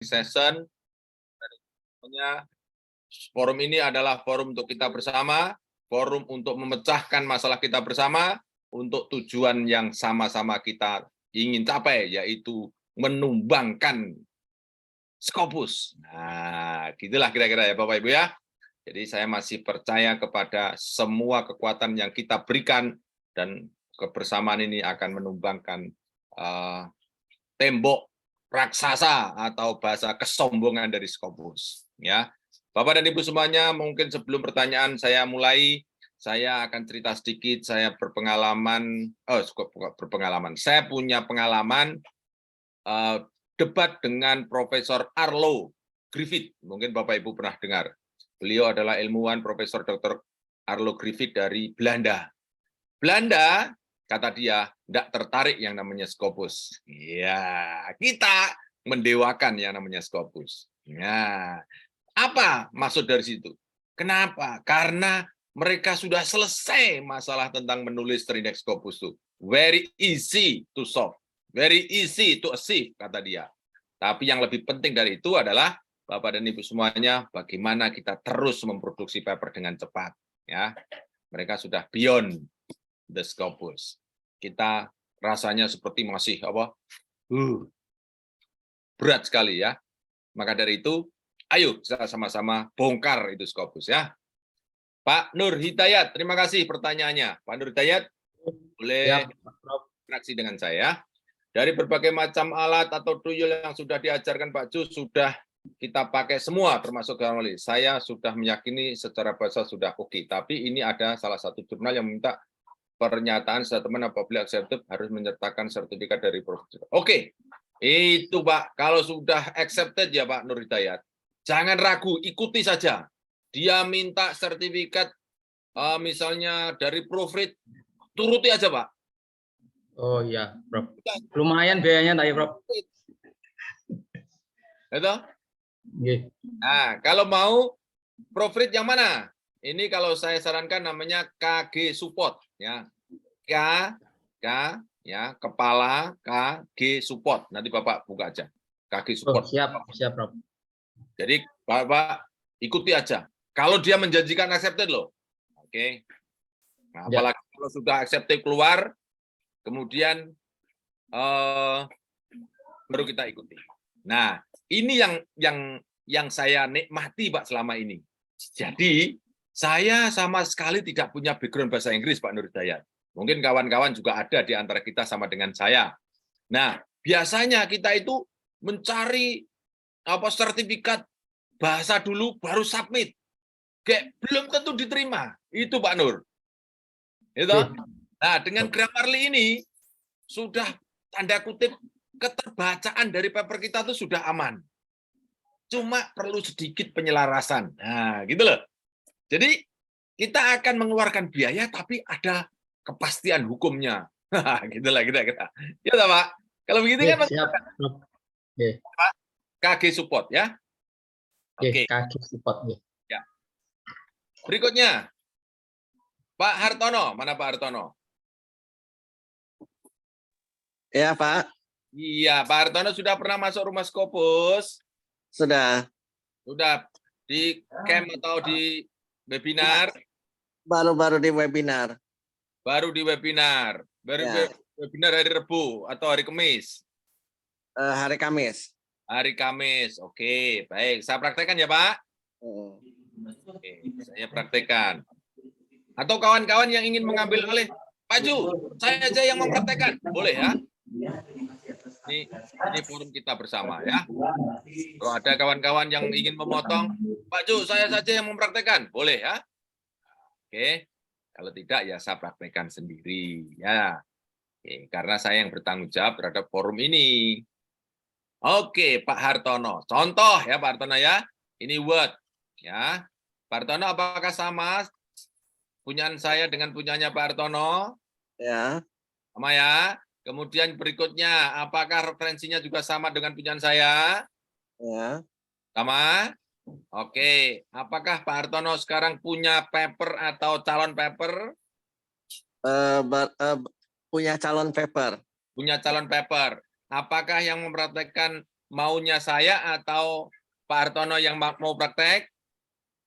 session. Forum ini adalah forum untuk kita bersama, forum untuk memecahkan masalah kita bersama, untuk tujuan yang sama-sama kita ingin capai, yaitu menumbangkan Scopus. Nah, gitulah kira-kira ya Bapak Ibu ya. Jadi saya masih percaya kepada semua kekuatan yang kita berikan, dan kebersamaan ini akan menumbangkan tembok raksasa atau bahasa kesombongan dari Scopus. Ya, Bapak dan Ibu semuanya, mungkin sebelum pertanyaan saya mulai, saya akan cerita sedikit. Saya berpengalaman, saya punya pengalaman debat dengan Profesor Arlo Griffith. Mungkin Bapak Ibu pernah dengar. Beliau adalah ilmuwan Profesor Dr. Arlo Griffith dari Belanda. Belanda, kata dia, tidak tertarik yang namanya Scopus. Ya, kita mendewakan yang namanya Scopus. Nah, apa maksud dari situ? Kenapa? Karena mereka sudah selesai masalah tentang menulis Trinex Scopus itu. Very easy to solve. Very easy to achieve, kata dia. Tapi yang lebih penting dari itu adalah, Bapak dan Ibu semuanya, bagaimana kita terus memproduksi paper dengan cepat. Ya, mereka sudah beyond the Scopus. Kita rasanya seperti masih berat sekali ya. Maka dari itu, ayo kita sama-sama bongkar itu Scopus ya. Pak Nur Hidayat, terima kasih pertanyaannya. Pak Nur Hidayat, boleh interaksi dengan saya. Dari berbagai macam alat atau tuyul yang sudah diajarkan Pak Ju, sudah kita pakai semua, termasuk Grammarly. Saya sudah meyakini secara bahasa sudah oke. Tapi ini ada salah satu jurnal yang meminta pernyataan statement apabila accepted harus menyertakan sertifikat dari profesor. Oke, itu Pak. Kalau sudah accepted ya Pak Nur Hidayat, jangan ragu, ikuti saja. Dia minta sertifikat misalnya dari proofread, turuti aja Pak. Oh iya, Prof. Lumayan biayanya tadi, Prof. Itu? Nah, kalau mau proofread yang mana? Ini kalau saya sarankan namanya KG Support ya. Ya, kepala KG Support. Nanti Bapak buka aja. KG Support. Oh, siap, Prof. Jadi Bapak ikuti aja. Kalau dia menjanjikan accepted loh. Oke. Nah, apalagi kalau sudah accepted keluar, kemudian baru kita ikuti. Nah, ini yang saya nikmati Pak selama ini. Jadi saya sama sekali tidak punya background bahasa Inggris Pak Nur Hidayat. Mungkin kawan-kawan juga ada di antara kita sama dengan saya. Nah, biasanya kita itu mencari sertifikat bahasa dulu baru submit. Kayak belum tentu diterima. Itu Pak Nur. Itu. Nah, dengan Grammarly ini sudah tanda kutip keterbacaan dari paper kita itu sudah aman. Cuma perlu sedikit penyelarasan. Nah, gitu loh. Jadi kita akan mengeluarkan biaya tapi ada kepastian hukumnya. Gitulah kita. Ya Pak. Kalau begitu kan siap. Pak, KG Support ya. Oke. KG Support ya. Berikutnya Pak Hartono, mana Pak Hartono? Ya, Pak. Iya, Pak Hartono sudah pernah masuk rumah Scopus? Sudah. Sudah di camp atau di webinar? Baru-baru di webinar. Baru di webinar. Webinar hari Rabu atau hari Kamis? Hari Kamis. Hari Kamis. Oke, baik. Saya praktekkan ya, Pak? Oke, saya praktekkan. Atau kawan-kawan yang ingin mengambil alih, Pak Ju, saya aja yang mempraktekkan. Boleh ya? Ini forum kita bersama ya. Kalau ada kawan-kawan yang ingin memotong, Pak Ju, saya saja yang mempraktekkan. Boleh ya? Oke. Kalau tidak ya saya praktekkan sendiri ya. Oke, karena saya yang bertanggung jawab terhadap forum ini. Oke, Pak Hartono. Contoh ya Pak Hartono ya. Ini Word ya. Pak Hartono apakah sama punyaan saya dengan punyanya Pak Hartono? Ya. Sama ya. Kemudian berikutnya, apakah referensinya juga sama dengan punyaan saya? Ya. Sama? Oke. Apakah Pak Hartono sekarang punya paper atau calon paper? Punya calon paper. Punya calon paper. Apakah yang mempraktekkan maunya saya atau Pak Hartono yang mau praktek?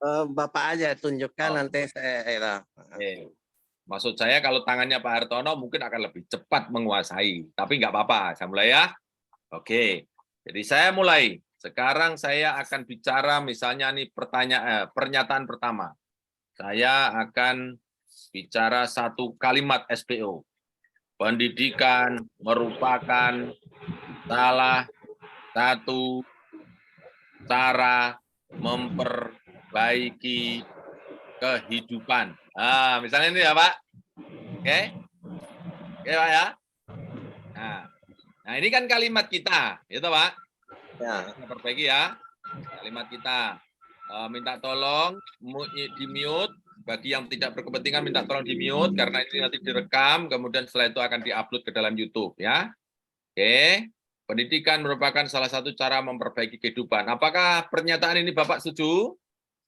Bapak aja tunjukkan Oh. nanti saya. Maksud saya kalau tangannya Pak Hartono mungkin akan lebih cepat menguasai. Tapi nggak apa-apa, saya mulai ya. Oke, jadi saya mulai. Sekarang saya akan bicara misalnya nih pernyataan pertama. Saya akan bicara satu kalimat SPO. Pendidikan merupakan salah satu cara memperbaiki kehidupan. Misalnya ini ya Pak. Oke? Oke Pak ya? Nah ini kan kalimat kita, gitu Pak. Ya. Kita perbaiki ya. Kalimat kita. Minta tolong di-mute. Bagi yang tidak berkepentingan minta tolong di-mute, karena ini nanti direkam, kemudian setelah itu akan di-upload ke dalam YouTube ya. Oke. Pendidikan merupakan salah satu cara memperbaiki kehidupan. Apakah pernyataan ini Bapak setuju?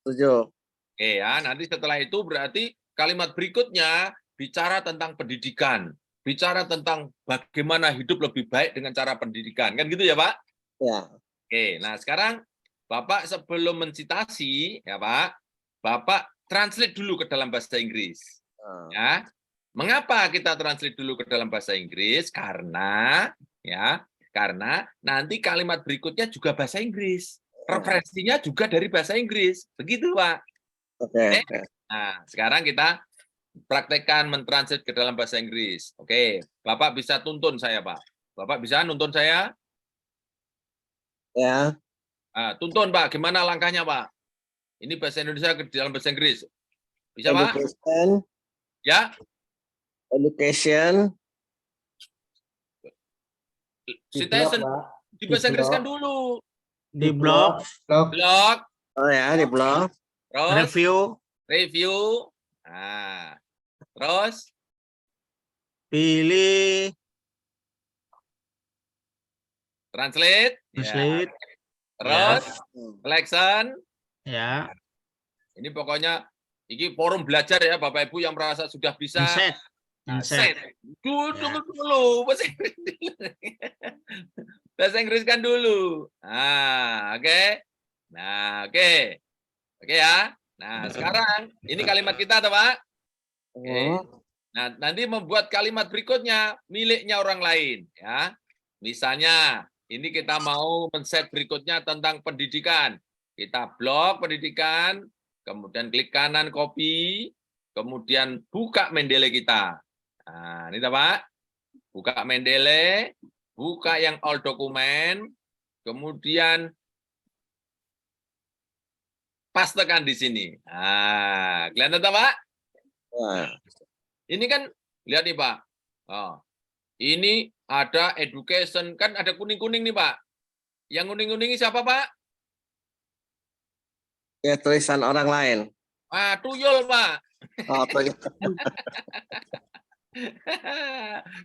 Setuju. Oke ya, nanti setelah itu berarti kalimat berikutnya bicara tentang pendidikan, bicara tentang bagaimana hidup lebih baik dengan cara pendidikan, kan gitu ya Pak? Ya. Oke, nah sekarang Bapak sebelum mencitasi ya Pak, Bapak translate dulu ke dalam bahasa Inggris. Ya, mengapa kita translate dulu ke dalam bahasa Inggris? Karena nanti kalimat berikutnya juga bahasa Inggris, referensinya juga dari bahasa Inggris, begitu Pak. Oke. Nah, sekarang kita praktekkan mentranslate ke dalam bahasa Inggris. Oke, Bapak bisa tuntun saya, Pak. Bapak bisa nuntun saya? Ya. Tuntun, Pak. Gimana langkahnya, Pak? Ini bahasa Indonesia ke dalam bahasa Inggris. Bisa, Pak? Education. Ya. Education. Citizen. Di bahasa Inggris kan dulu. Di blog. Blog. Oh ya, di blog. Terus Review. Nah, terus Pilih. translate. Translate. Ya. Terus Hmm. selection. Ya. Ini pokoknya ini forum belajar ya Bapak Ibu yang merasa sudah bisa. Insert. Tunggu dulu. Bahasa Inggris kan dulu. Oke. Nah, oke. Oke ya. Nah, sekarang ini kalimat kita, Pak. Oke. Nah, nanti membuat kalimat berikutnya miliknya orang lain ya. Misalnya, ini kita mau men-set berikutnya tentang pendidikan. Kita blok pendidikan, kemudian klik kanan copy, kemudian buka Mendeley kita. Nah, ini Pak. Buka Mendeley, buka yang all dokumen, kemudian pastekan di sini. Nah, kelihatan Pak? Ini kan lihat nih Pak. Ini ada education, kan ada kuning-kuning nih Pak. Yang kuning-kuning ini siapa Pak? Ya, tulisan orang lain. Tuyul Pak. Oh,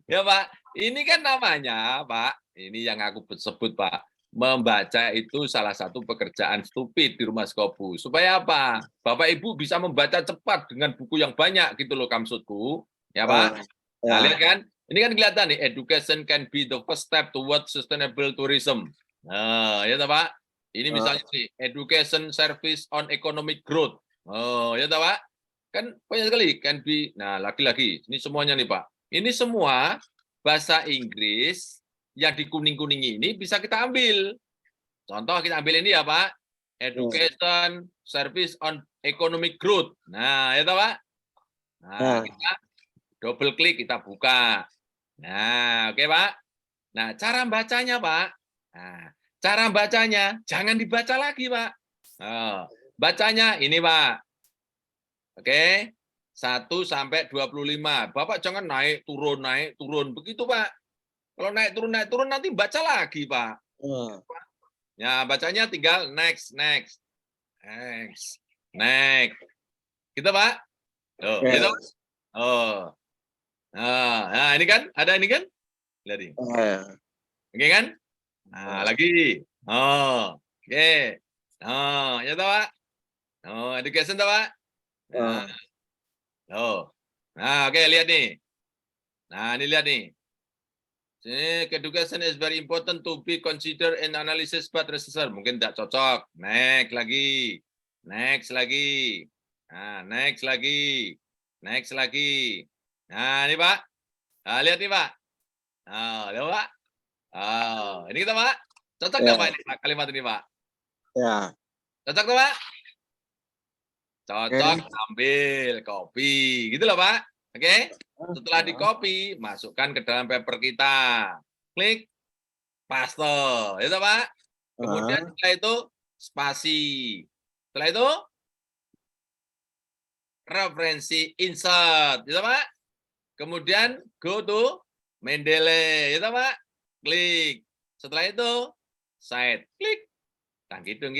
Ya Pak, ini kan namanya Pak, ini yang aku sebut Pak, membaca itu salah satu pekerjaan stupid di rumah Scopus. Supaya apa? Bapak Ibu bisa membaca cepat dengan buku yang banyak gitu loh maksudku. Ya Pak? Nah, lihat kan? Ini kan kelihatan nih, education can be the first step towards sustainable tourism. Nah, ya Pak? Ini misalnya nih, education service on economic growth. Oh, ya Pak? Kan banyak sekali can be. Nah, lagi-lagi ini semuanya nih Pak. Ini semua bahasa Inggris yang di kuning-kuning ini bisa kita ambil. Contoh kita ambil ini ya Pak. Education service on economic growth. Nah, ya Pak. Nah, kita double klik kita buka. Nah, oke Pak. Nah, cara bacanya Pak. Nah, cara bacanya jangan dibaca lagi Pak. Bacanya ini Pak. Oke, 1 sampai 25. Bapak jangan naik turun begitu, Pak. Kalau naik turun nanti baca lagi, Pak. Ya, bacanya tinggal next. Gitu, Pak. Gitu. Nah, ini kan ada ini kan? Lihat ini. Oke kan? Nah, lagi. Oke. Ya toh, Pak. Education toh, Pak. Nah, oke lihat nih. Nah, ini lihat nih. Education is very important to be considered in analysis but researcher. Mungkin tidak cocok. Next lagi. Next lagi. Nah, next lagi. Next lagi. Nah, ini Pak. Nah, lihat nih Pak. Nah, lihat Pak. Oh, ini kita Pak. Cocok nggak Pak ini Pak, kalimat ini Pak? Ya. Cocok tuh Pak? Cocok, ambil kopi. Gitu loh Pak. Oke? Setelah di copy, masukkan ke dalam paper kita. Klik, paste. Itu Pak. Kemudian setelah itu, spasi. Setelah itu, referensi insert. Itu Pak. Kemudian, go to Mendeley. Itu Pak. Klik. Setelah itu, side. Klik. Tangkitung,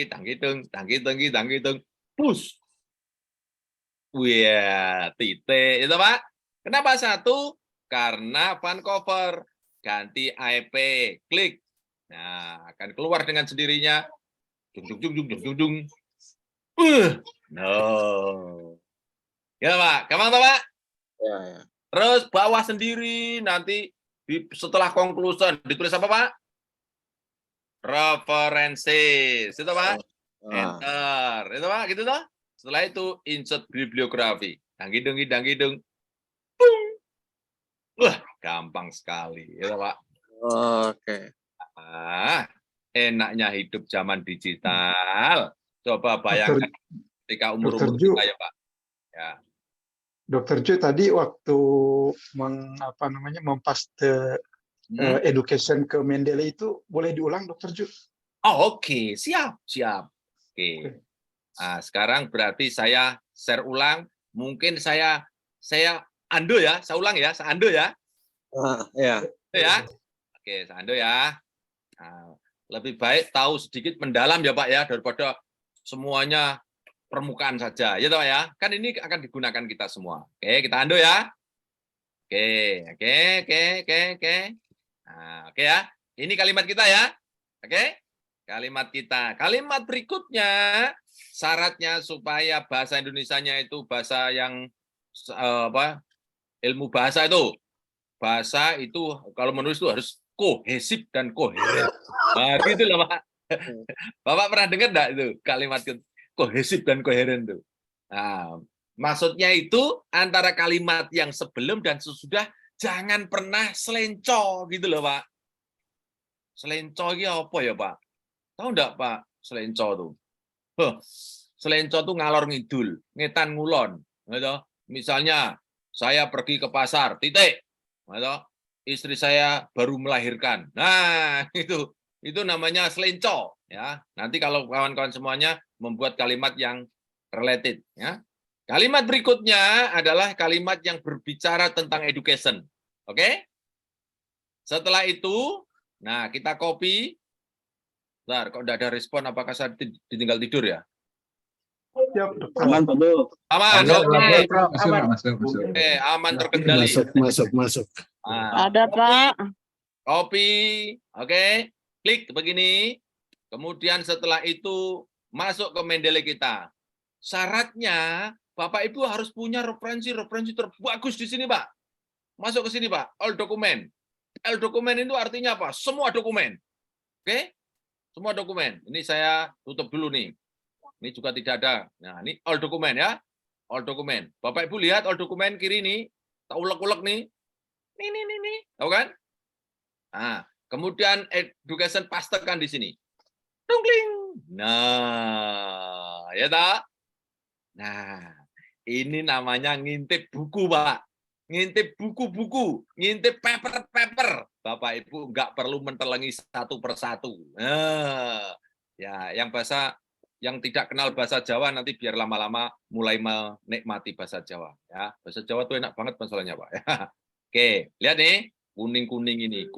push. Wih, titik. Itu Pak. Kenapa 1? Karena Vancouver. Ganti IP. Klik. Nah, akan keluar dengan sendirinya. Dung. No. Ya Pak. Gampang toh Pak? Ya. Terus bawah sendiri nanti setelah conclusion ditulis apa Pak? References. Itu Pak. Enter. Itu Pak, gitu toh? Setelah itu insert bibliografi. Dangidung. Wah, gampang sekali, ya Pak. Oke. Enaknya hidup zaman digital. Coba bayangkan ketika umur kita ya Pak. Ya. Dr. Ju tadi waktu mempaste education ke Mendeley itu boleh diulang Dr. Ju? Oh, oke. Siap. Oke. Nah, sekarang berarti saya share ulang. Mungkin saya ando ya, saya ulang ya, saya ando ya. Ya. Ya. Oke, saya ando ya. Nah, lebih baik tahu sedikit mendalam ya Pak ya, daripada semuanya permukaan saja. Ya Pak ya. Kan ini akan digunakan kita semua. Oke, kita ando ya. Oke. Nah, oke ya. Ini kalimat kita ya. Oke. Kalimat kita. Kalimat berikutnya, syaratnya supaya bahasa Indonesianya itu bahasa yang ilmu bahasa itu. Bahasa itu kalau menulis itu harus kohesif dan koheren. Nah, gitu loh Pak. Bapak pernah dengar enggak itu kalimat kohesif dan koheren itu? Nah, maksudnya itu antara kalimat yang sebelum dan sesudah jangan pernah selenco gitu loh Pak. Selenco ini apa ya Pak? Tahu enggak Pak selenco itu? Selenco itu ngalor ngidul, ngetan ngulon. Gitu. Misalnya saya pergi ke pasar, titik. Gitu. Istri saya baru melahirkan. Nah, itu namanya selenco ya. Nanti kalau kawan-kawan semuanya membuat kalimat yang related ya. Kalimat berikutnya adalah kalimat yang berbicara tentang education. Oke? Setelah itu, nah kita copy. Bentar, kok enggak ada respon, apakah saya ditinggal tidur ya? Aman, Pak. Aman, oke. Masuk. Oke, aman terkendali. Masuk. Nah, Ada Pak. copy, oke. Klik begini. Kemudian setelah itu masuk ke Mendeley kita. Syaratnya Bapak Ibu harus punya referensi terbagus di sini, Pak. Masuk ke sini, Pak. All dokumen. All dokumen itu artinya apa? Semua dokumen. Oke? Semua dokumen. Ini saya tutup dulu nih. Ini juga tidak ada. Nah, ini all dokumen ya. All dokumen. Bapak Ibu lihat all dokumen kiri nih. Tak ulek-ulek nih. Nih. Tahu kan? Nah, kemudian education pastekan di sini. Tungkling. Nah, ya tak? Nah, ini namanya ngintip buku, Pak. Ngintip buku-buku, ngintip paper. Bapak Ibu nggak perlu mentelengi satu persatu. Nah, ya, yang tidak kenal bahasa Jawa nanti biar lama-lama mulai menikmati bahasa Jawa. Ya, bahasa Jawa tuh enak banget masalahnya, Pak. Ya. Oke, lihat nih, kuning-kuning ini.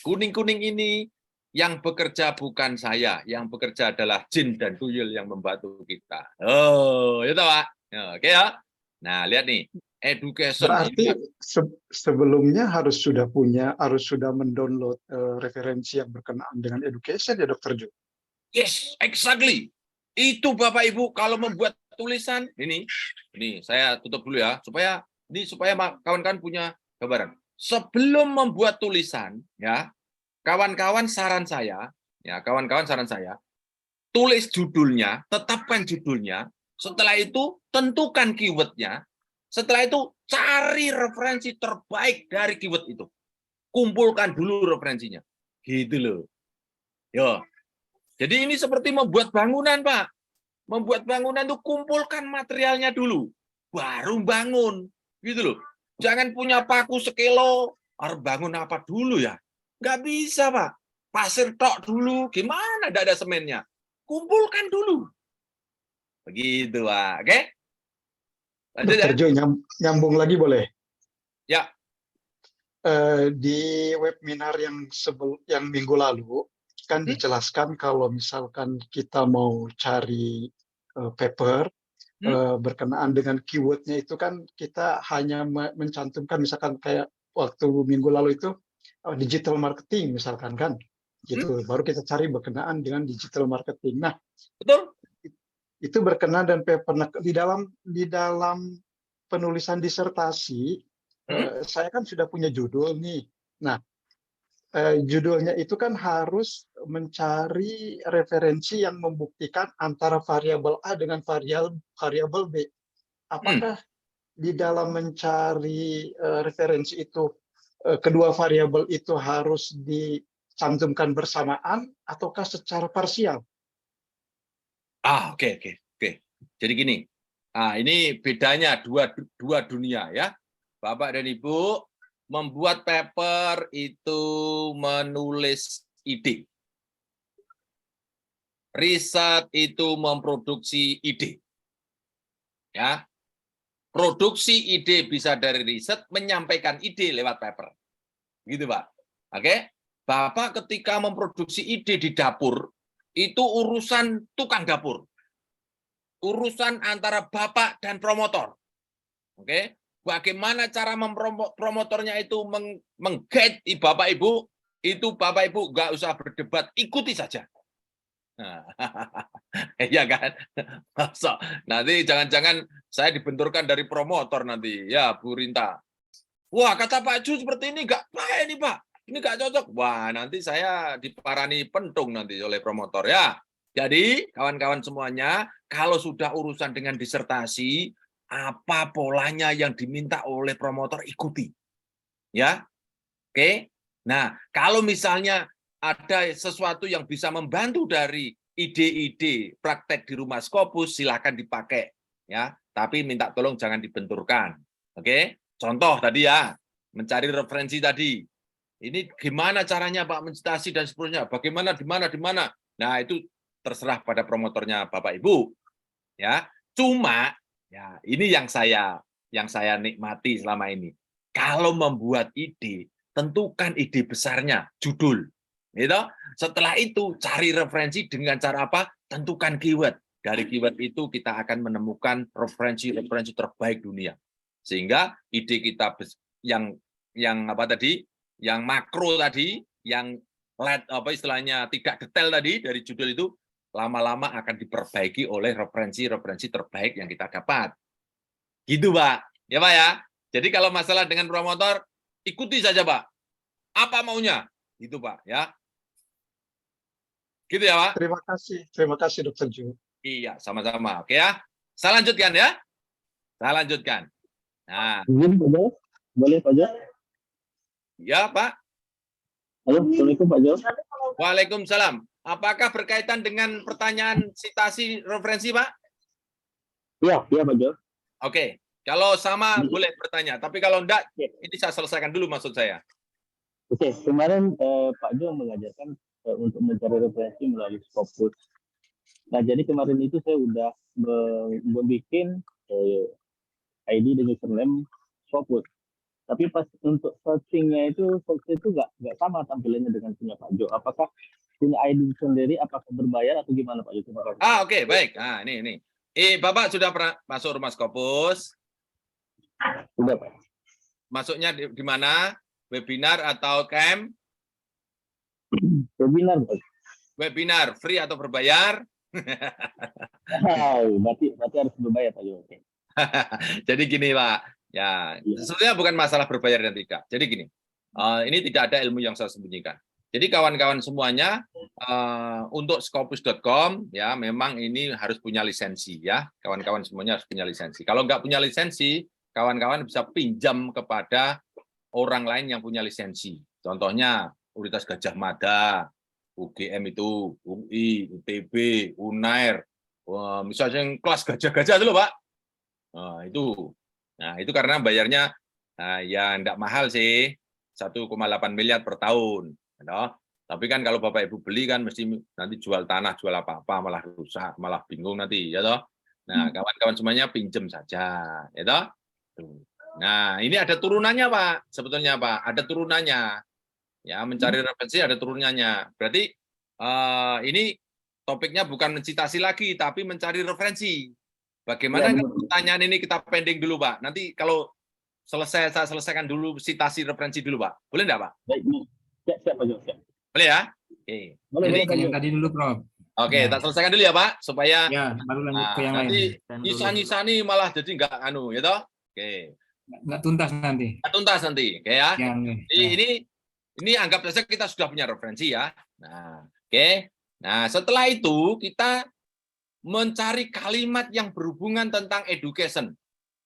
Kuning-kuning ini yang bekerja bukan saya, yang bekerja adalah jin dan tuyul yang membantu kita. Oh, itu Pak. Oke ya. Nah, lihat nih. Education. Berarti sebelumnya harus sudah mendownload referensi yang berkenaan dengan education ya Dr. Ju? Yes, exactly. Itu Bapak Ibu kalau membuat tulisan ini saya tutup dulu ya supaya kawan-kawan punya gambaran. sebelum membuat tulisan, ya, kawan-kawan saran saya, tulis judulnya, tetapkan judulnya, setelah itu tentukan keywordnya, setelah itu cari referensi terbaik dari keyword itu. Kumpulkan dulu referensinya. Gitu loh. Yo. Jadi ini seperti membuat bangunan, Pak. Membuat bangunan itu kumpulkan materialnya dulu. Baru bangun. Gitu loh. Jangan punya paku sekilo, harus bangun apa dulu ya. Nggak bisa, Pak. Pasir tok dulu. Gimana tidak ada semennya? Kumpulkan dulu. Begitu, Pak. Oke? Lanjut ya. Dr. Jo, nyambung lagi boleh? Ya. Di webinar yang minggu lalu kan dijelaskan kalau misalkan kita mau cari paper berkenaan dengan keywordnya itu kan kita hanya mencantumkan misalkan kayak waktu minggu lalu itu digital marketing misalkan kan gitu baru kita cari berkenaan dengan digital marketing. Nah, betul. Itu berkenaan dan paper. Nah, di dalam penulisan disertasi saya kan sudah punya judul nih. Nah, judulnya itu kan harus mencari referensi yang membuktikan antara variabel A dengan variabel B. Apakah di dalam mencari referensi itu kedua variabel itu harus dicantumkan bersamaan ataukah secara parsial? Oke. Jadi gini. Ini bedanya dua dunia ya. Bapak dan Ibu, membuat paper itu menulis ide. Riset itu memproduksi ide. Ya. Produksi ide bisa dari riset, menyampaikan ide lewat paper. Gitu, Pak. Oke? Bapak ketika memproduksi ide di dapur, itu urusan tukang dapur. Urusan antara Bapak dan promotor. Oke? Bagaimana cara promotornya itu meng-guide Bapak Ibu, itu Bapak Ibu nggak usah berdebat, ikuti saja. Iya kan? Nanti jangan-jangan saya dibenturkan dari promotor nanti, ya Bu Rinta. Wah, kata Pak Ju seperti ini nggak baik nih Pak, ini nggak cocok. Wah, nanti saya diparani pentung nanti oleh promotor ya. Jadi kawan-kawan semuanya, kalau sudah urusan dengan disertasi, apa polanya yang diminta oleh promotor ikuti. Ya. Oke. Nah, kalau misalnya ada sesuatu yang bisa membantu dari ide-ide praktek di rumah Scopus, silakan dipakai ya, tapi minta tolong jangan dibenturkan. Oke? Contoh tadi ya, mencari referensi tadi. Ini gimana caranya Pak mencitasi dan seterusnya? Bagaimana di mana? Nah, itu terserah pada promotornya Bapak Ibu. Ya. Cuma ya, ini yang saya nikmati selama ini. Kalau membuat ide, tentukan ide besarnya, judul. Gitu. Setelah itu cari referensi dengan cara apa? Tentukan keyword. Dari keyword itu kita akan menemukan referensi terbaik dunia. Sehingga ide kita yang apa tadi? Yang makro tadi, yang istilahnya tidak detail tadi dari judul itu lama-lama akan diperbaiki oleh referensi terbaik yang kita dapat. Gitu, Pak. Ya, Pak ya. Jadi kalau masalah dengan promotor, ikuti saja, Pak. Apa maunya? Gitu, Pak, ya. Gitu ya, Pak. Terima kasih Dr. Ju. Iya, sama-sama. Oke ya. Saya lanjutkan ya. Saya lanjutkan. Nah. Boleh, Pak Jo? Ya, Pak. Halo, Assalamualaikum, Pak Jo. Waalaikumsalam. Apakah berkaitan dengan pertanyaan citasi referensi, Pak? Iya, Pak Jo. Oke. Kalau sama boleh bertanya, tapi kalau enggak, ini saya selesaikan dulu maksud saya. Oke, kemarin Pak Jo mengajarkan untuk mencari referensi melalui Scopus. Nah, jadi kemarin itu saya udah membuat ID dan username Scopus. Tapi pas untuk searching-nya itu nggak sama tampilannya dengan punya Pak Jo. Apakah punya ID sendiri, apakah berbayar atau gimana Pak Jo? Oke, baik. Nah, ini. Bapak sudah pernah masuk rumah Scopus? Sudah, Pak. Masuknya di mana? Webinar atau camp? Webinar, Pak. Webinar, free atau berbayar? Berarti harus berbayar, Pak Jo. Jadi gini, Pak. Ya, Iya. sebenarnya bukan masalah berbayar dan tidak. Jadi gini, ini tidak ada ilmu yang saya sembunyikan. Jadi kawan-kawan semuanya untuk Scopus.com ya memang ini harus punya lisensi ya. Kawan-kawan semuanya harus punya lisensi. Kalau nggak punya lisensi, kawan-kawan bisa pinjam kepada orang lain yang punya lisensi. Contohnya Universitas Gadjah Mada, UGM itu, UI, ITB, UNAIR, misalnya yang kelas gajah-gajah itu loh Pak. Nah, itu karena bayarnya ya enggak mahal sih, 1,8 miliar per tahun. Gitu. Tapi kan kalau Bapak Ibu beli kan mesti nanti jual tanah, jual apa-apa, malah rusak, malah bingung nanti. Ya toh? Nah, kawan-kawan semuanya pinjam saja. Ya toh? Nah, ini ada turunannya Pak, sebetulnya Pak. Ada turunannya. Ya, mencari referensi ada turunannya. Berarti ini topiknya bukan mencitasi lagi, tapi mencari referensi. Bagaimana Ya, kalau pertanyaan ini kita pending dulu, Pak? Nanti kalau saya selesaikan dulu citasi referensi dulu, Pak. Boleh enggak, Pak? Baik, siap Pak Jo, siap. Boleh ya? Oke. Boleh, Jadi, boleh Pak Jo. Yang tadi dulu, Prof. oke, Ya. tak selesaikan dulu ya, Pak, supaya Ya, baru lanjut ke yang nanti lain. nyisa-nyisa nih malah jadi enggak anu, ya toh? Oke. Nggak tuntas nanti. Enggak tuntas nanti, oke ya? Yang Jadi, ini anggap saja kita sudah punya referensi ya. Nah, oke. Nah, setelah itu kita mencari kalimat yang berhubungan tentang education,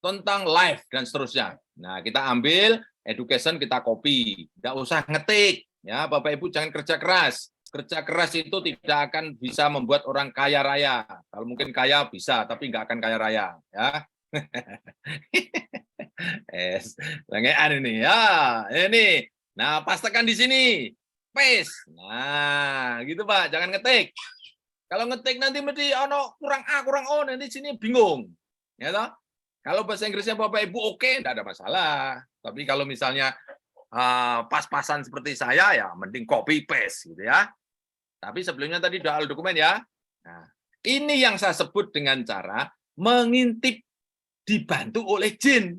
tentang life, dan seterusnya. Nah, kita ambil education, kita copy. Nggak usah ngetik. Ya, Bapak Ibu jangan kerja keras. Kerja keras itu tidak akan bisa membuat orang kaya raya. Kalau mungkin kaya bisa, tapi nggak akan kaya raya. Ya. Langean ini. Ya, ini. Nah, pastikan di sini. Paste. Nah, gitu Pak. Jangan ngetik. Kalau ngetik nanti mesti ono kurang A, kurang O, nanti sini bingung. Ya toh? Kalau bahasa Inggrisnya Bapak Ibu oke, enggak ada masalah. Tapi kalau misalnya pas-pasan seperti saya ya mending copy paste gitu ya. Tapi sebelumnya tadi soal dokumen ya. Nah, ini yang saya sebut dengan cara mengintip dibantu oleh jin.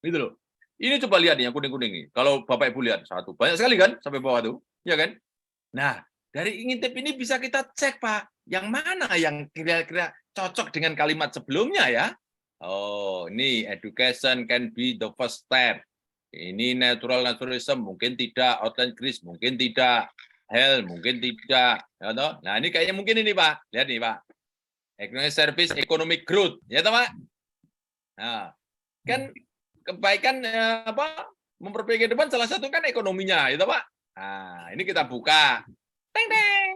Gitu loh. Ini coba lihat nih yang kuning-kuning nih. Kalau Bapak Ibu lihat satu, banyak sekali kan sampai bawah tuh, ya kan? Nah, dari ngintip ini bisa kita cek, Pak, yang mana yang kira-kira cocok dengan kalimat sebelumnya ya. Oh, ini education can be the first step. Ini natural naturalism mungkin tidak, outline Greece mungkin tidak, hell mungkin tidak. Ya, toh? Nah, ini kayaknya mungkin ini, Pak. Lihat nih, Pak. Economic service, economic growth. Ya, toh, Pak? Nah, kan kebaikan memperbaiki depan salah satu kan ekonominya, ya, toh, Pak? Nah, ini kita buka. Teng teng.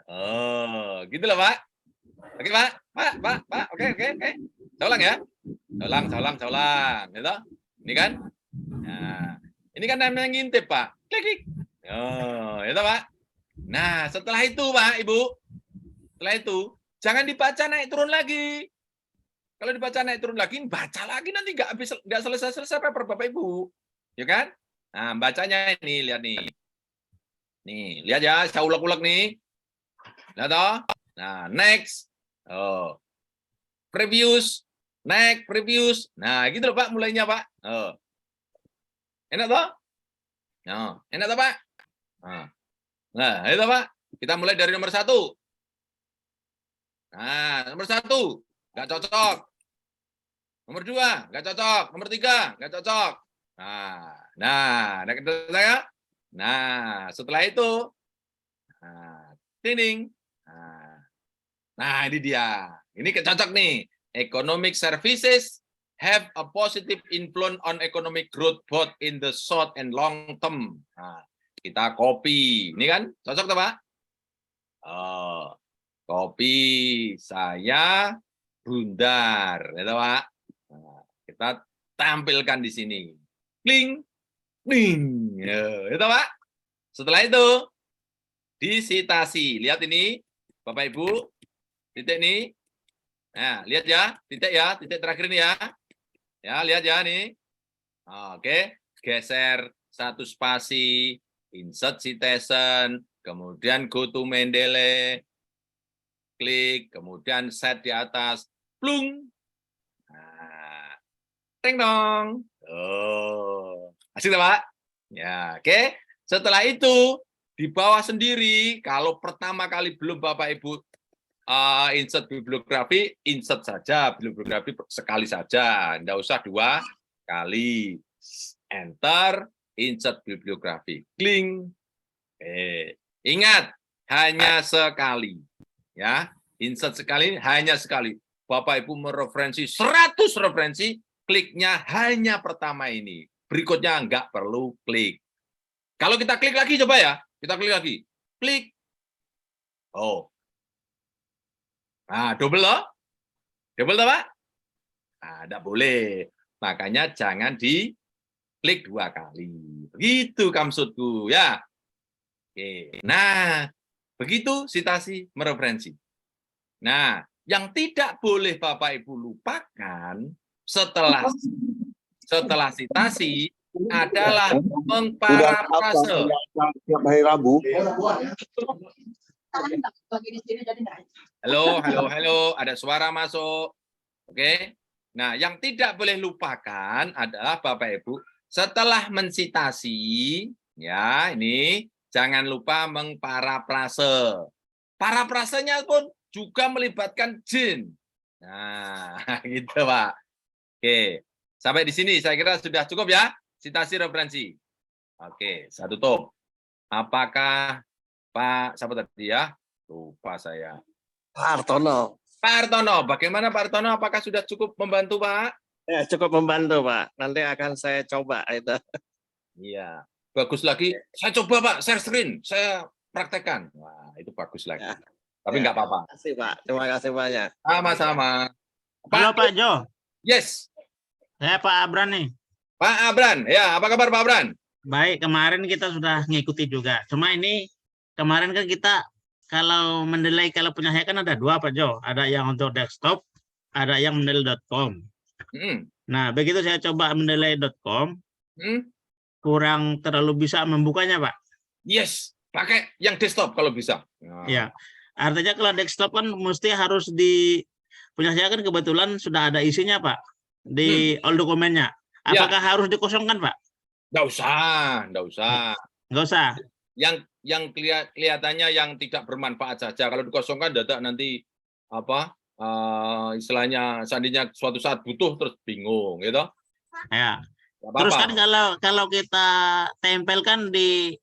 Oh, gitu loh, Pak. Oke, Pak. Pak. Oke. Saya ulang ya. Saya ulang. Gitu. Ini kan? Nah, ini kan namanya ngintip, Pak. Klik. Oh, itu, Pak. Nah, setelah itu, Pak, Ibu. Setelah itu, jangan dibaca naik turun lagi. Kalau dibaca naik turun lagi, baca lagi nanti nggak selesai paper Bapak Ibu. Ya kan? Nah, bacanya ini, lihat nih. Nih, lihat ya, saya ulek-ulek nih. Lihat toh? Nah, next. Oh. Previous. Next, previous. Nah, gitu loh, Pak, mulainya, Pak. Oh. Enak toh? Nah, enak toh, Pak? Nah, itu, Pak. Kita mulai dari nomor 1. Nah, nomor 1, nggak cocok. Nomor 2, nggak cocok. Nomor 3, nggak cocok. Nah, nah, setelah itu, dinding. Nah, ini dia. Ini cocok nih. Economic services have a positive influence on economic growth both in the short and long term. Nah, kita copy. Ini kan cocok tuh, Pak? Oh, copy saya bundar, ya, Pak. Nah, kita tampilkan di sini. Kling. Ning, ya, itu Pak. Setelah itu disitasi. Lihat ini, Bapak Ibu, titik nih. Nah, lihat ya, titik terakhir ini ya. Ya, lihat ya nih. Oke, geser satu spasi, insert citation, kemudian go to Mendeley, klik, kemudian set di atas, plung. Nah, teng dong. Oh. Asik, Pak? Ya, oke. Setelah itu, di bawah sendiri, kalau pertama kali belum Bapak Ibu insert bibliografi, insert saja bibliografi sekali saja. Tidak usah 2 sekali. Enter, insert bibliografi. Kling. Ingat, hanya sekali. Ya, insert sekali, hanya sekali. Bapak Ibu mereferensi 100 referensi, kliknya hanya pertama ini. Berikutnya nggak perlu klik. Kalau kita klik lagi, coba ya. Kita klik lagi. Klik. Oh. Nah, double loh. Double toh, Pak? Nah, tidak boleh. Makanya jangan diklik 2 kali. Begitu maksudku, ya. Oke. Nah, begitu citasi mereferensi. Nah, yang tidak boleh Bapak Ibu lupakan setelah citasi adalah mengparafrase. Tiap hari Rabu. Halo, ada suara masuk. Oke. Nah, yang tidak boleh lupakan adalah Bapak Ibu setelah mensitasi, ya, ini jangan lupa mengparafrase. Parafrasenya pun juga melibatkan jin. Nah, gitu, Pak. Oke. Sampai di sini saya kira sudah cukup ya, citasi referensi. Oke, saya tutup. Apakah Pak, siapa tadi ya? Lupa saya. Pak Hartono. Pak Hartono, bagaimana Pak Hartono? Apakah sudah cukup membantu, Pak? Ya, cukup membantu, Pak. Nanti akan saya coba itu. Iya. Bagus lagi. Saya coba, Pak, share screen. Saya praktekkan. Wah, itu bagus lagi. Ya. Tapi nggak apa-apa. Terima kasih, Pak. Terima kasih banyak. Sama-sama. Halo Pak Jo, Yes. saya Pak Abran nih. Pak Abran. Ya, apa kabar Pak Abran? Baik, kemarin kita sudah ngikuti juga. Cuma ini kemarin kan kita kalau mendelay, kalau punya saya kan ada 2 Pak Jo. Ada yang untuk desktop, ada yang mendelay.com. Hmm. Nah, begitu saya coba mendelay.com, Hmm. kurang terlalu bisa membukanya Pak. Yes. Pakai yang desktop kalau bisa. Nah. Ya, artinya kalau desktop kan mesti harus punya saya kan kebetulan sudah ada isinya Pak di all dokumennya. Ya. Apakah harus dikosongkan Pak? Nggak usah. Nggak usah. Yang kelihatannya yang tidak bermanfaat saja. Kalau dikosongkan dadak nanti apa istilahnya seandainya suatu saat butuh terus bingung gitu. Ya. Nggak apa-apa. Terus kan kalau kita tempelkan di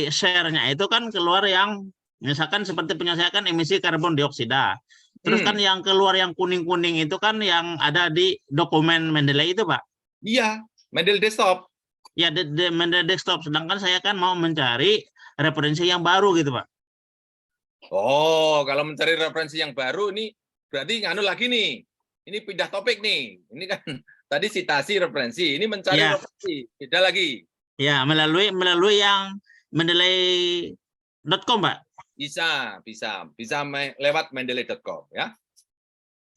share-nya itu kan keluar yang misalkan seperti punya saya kan emisi karbon dioksida. Terus kan yang keluar yang kuning-kuning itu kan yang ada di dokumen Mendeley itu Pak. Iya, Mendeley desktop. Ya, Mendeley desktop. Sedangkan saya kan mau mencari referensi yang baru gitu Pak. Oh, kalau mencari referensi yang baru ini berarti nganu lagi nih. Ini pindah topik nih. Ini kan tadi citasi referensi, ini mencari Ya. referensi. Beda lagi. Ya, melalui yang mendeley.com Pak. Bisa lewat mendeley.com ya.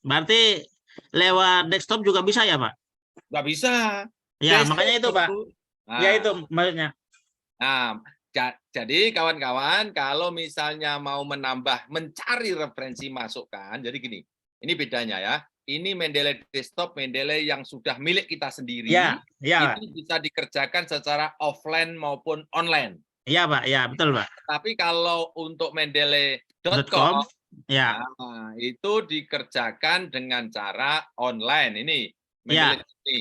Berarti lewat desktop juga bisa ya Pak? Nggak bisa. Ya, Desktop makanya itu Pak. dulu. Nah, Ya itu maksudnya. Nah, jadi kawan-kawan kalau misalnya mau mencari referensi masukan, jadi gini, ini bedanya ya. Ini Mendeley desktop, Mendeley yang sudah milik kita sendiri. Ya. Itu bisa dikerjakan secara offline maupun online. Iya Pak, ya betul Pak. Tapi kalau untuk mendeley.com, Ya. nah, itu dikerjakan dengan cara online. Ini Ya. Mendeley ini.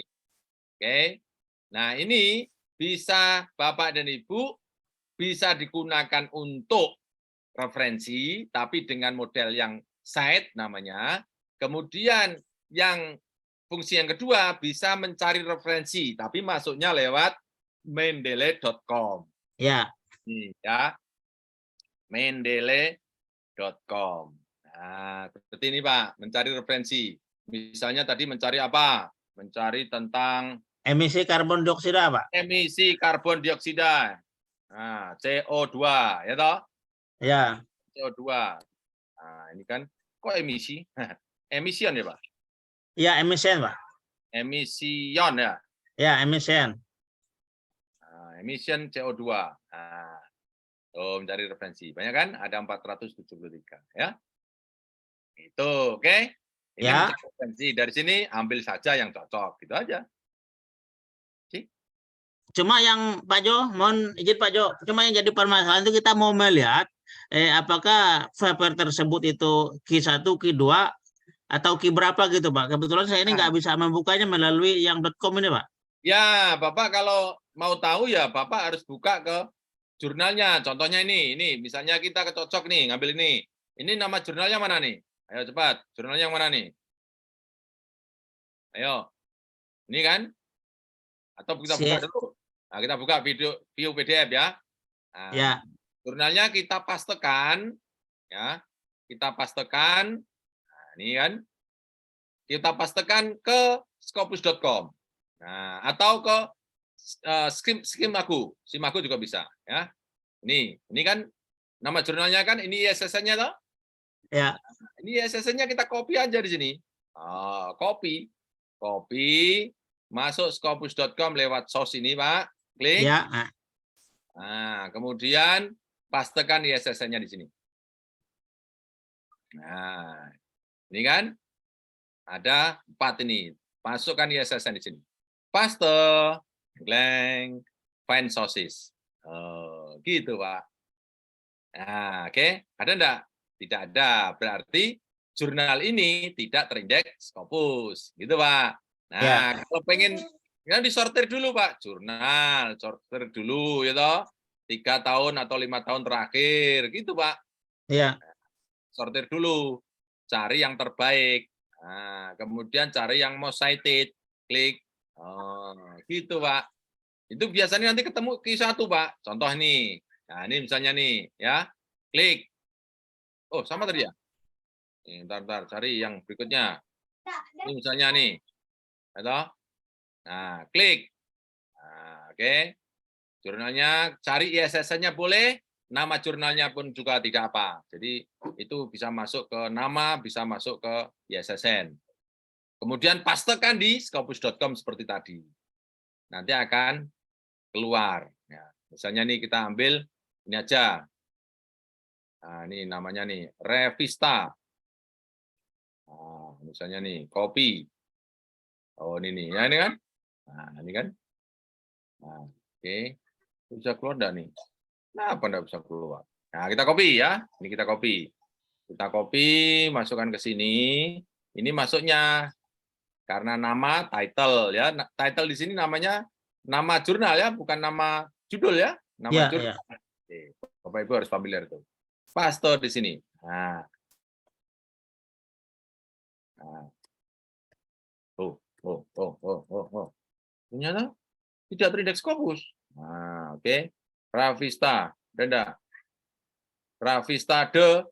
Oke. Nah, ini bisa Bapak dan Ibu bisa digunakan untuk referensi, tapi dengan model yang site namanya. Kemudian yang fungsi yang kedua bisa mencari referensi, tapi masuknya lewat mendeley.com. Ya. Ya, mendeley.com. Nah, seperti ini Pak, mencari referensi. Misalnya tadi mencari apa? Mencari tentang Emisi karbon dioksida Pak. emisi karbon dioksida. Nah, CO2, ya toh? Ya. CO2. Nah, ini kan kok emisi? Emission ya, Pak? Ya, emission Pak. Emission ya. Ya, emission. Nah, emission CO2. Nah, tuh mencari referensi. Banyak kan? Ada 473 ya. Itu, oke? Ini Ya. mencari referensi. Dari sini ambil saja yang cocok, gitu aja. Cuma yang Pak Jo, mohon izin Pak Jo, cuma yang jadi permasalahan itu kita mau melihat apakah paper tersebut itu Q1, Q2 atau key berapa gitu Pak. Kebetulan saya ini nggak bisa membukanya melalui yang .com ini Pak. Ya, Bapak kalau mau tahu ya Bapak harus buka ke jurnalnya. Contohnya ini misalnya kita kecocok nih, ngambil ini. Ini nama jurnalnya mana nih? Ayo cepat, jurnalnya yang mana nih? Ayo. Ini kan? Atau kita buka dulu. Nah, kita buka view PDF ya. Nah, Ya. jurnalnya kita pastekan ya. Kita pastekan. Nah, ini kan. Kita pastekan ke scopus.com. Nah, atau ke Simaku juga bisa ya. Ini kan nama jurnalnya kan ini ISSN-nya toh? Ya. Ini ISSN-nya kita copy aja di sini. Copy masuk scopus.com lewat source ini, Pak. Klik. Ya. Nah, kemudian pastekan ISSN-nya di sini. Nah, ini kan ada 4 ini. Masukkan ISSN di sini. Paste, blank, find sources. Gitu, Pak. Nah, oke. Ada enggak? Tidak ada. Berarti jurnal ini tidak terindeks Scopus. Gitu, Pak. Nah, kalau pengen ya disortir dulu, Pak. Jurnal, sortir dulu, ya toh. 3 tahun atau 5 tahun terakhir. Gitu, Pak. Ya. Sortir dulu. Cari yang terbaik. Nah, kemudian cari yang most cited. Klik. Gitu, Pak. Itu biasanya nanti ketemu Q1, Pak. Contoh nih. Nah, ini misalnya nih, ya. Klik. Oh, sama tadi ya? Nih, bentar, cari yang berikutnya. Ini misalnya nih. Atau? Nah, klik. Nah, oke. Jurnalnya, cari ISSN-nya boleh, nama jurnalnya pun juga tidak apa. Jadi, itu bisa masuk ke nama, bisa masuk ke ISSN. Kemudian pastekan di scopus.com seperti tadi. Nanti akan keluar. Ya, misalnya nih kita ambil ini aja. Nah, ini namanya nih Revista. Nah, misalnya nih copy. Oh, ini nih. Ya, ini kan? Nah, ini kan? Nah, oke. Bisa keluar enggak nih? Kenapa enggak bisa keluar? Nah, kita copy ya. Ini kita copy. Kita copy, masukkan ke sini. Ini masuknya karena nama title ya. Title di sini namanya nama jurnal ya, bukan nama judul ya. Nama jurnal. Ya. Oke, Bapak Ibu harus familiar tuh. Paste di sini. Nah. Ternyata tidak terindeks Scopus. Nah, oke. Revista, ada. Revista de.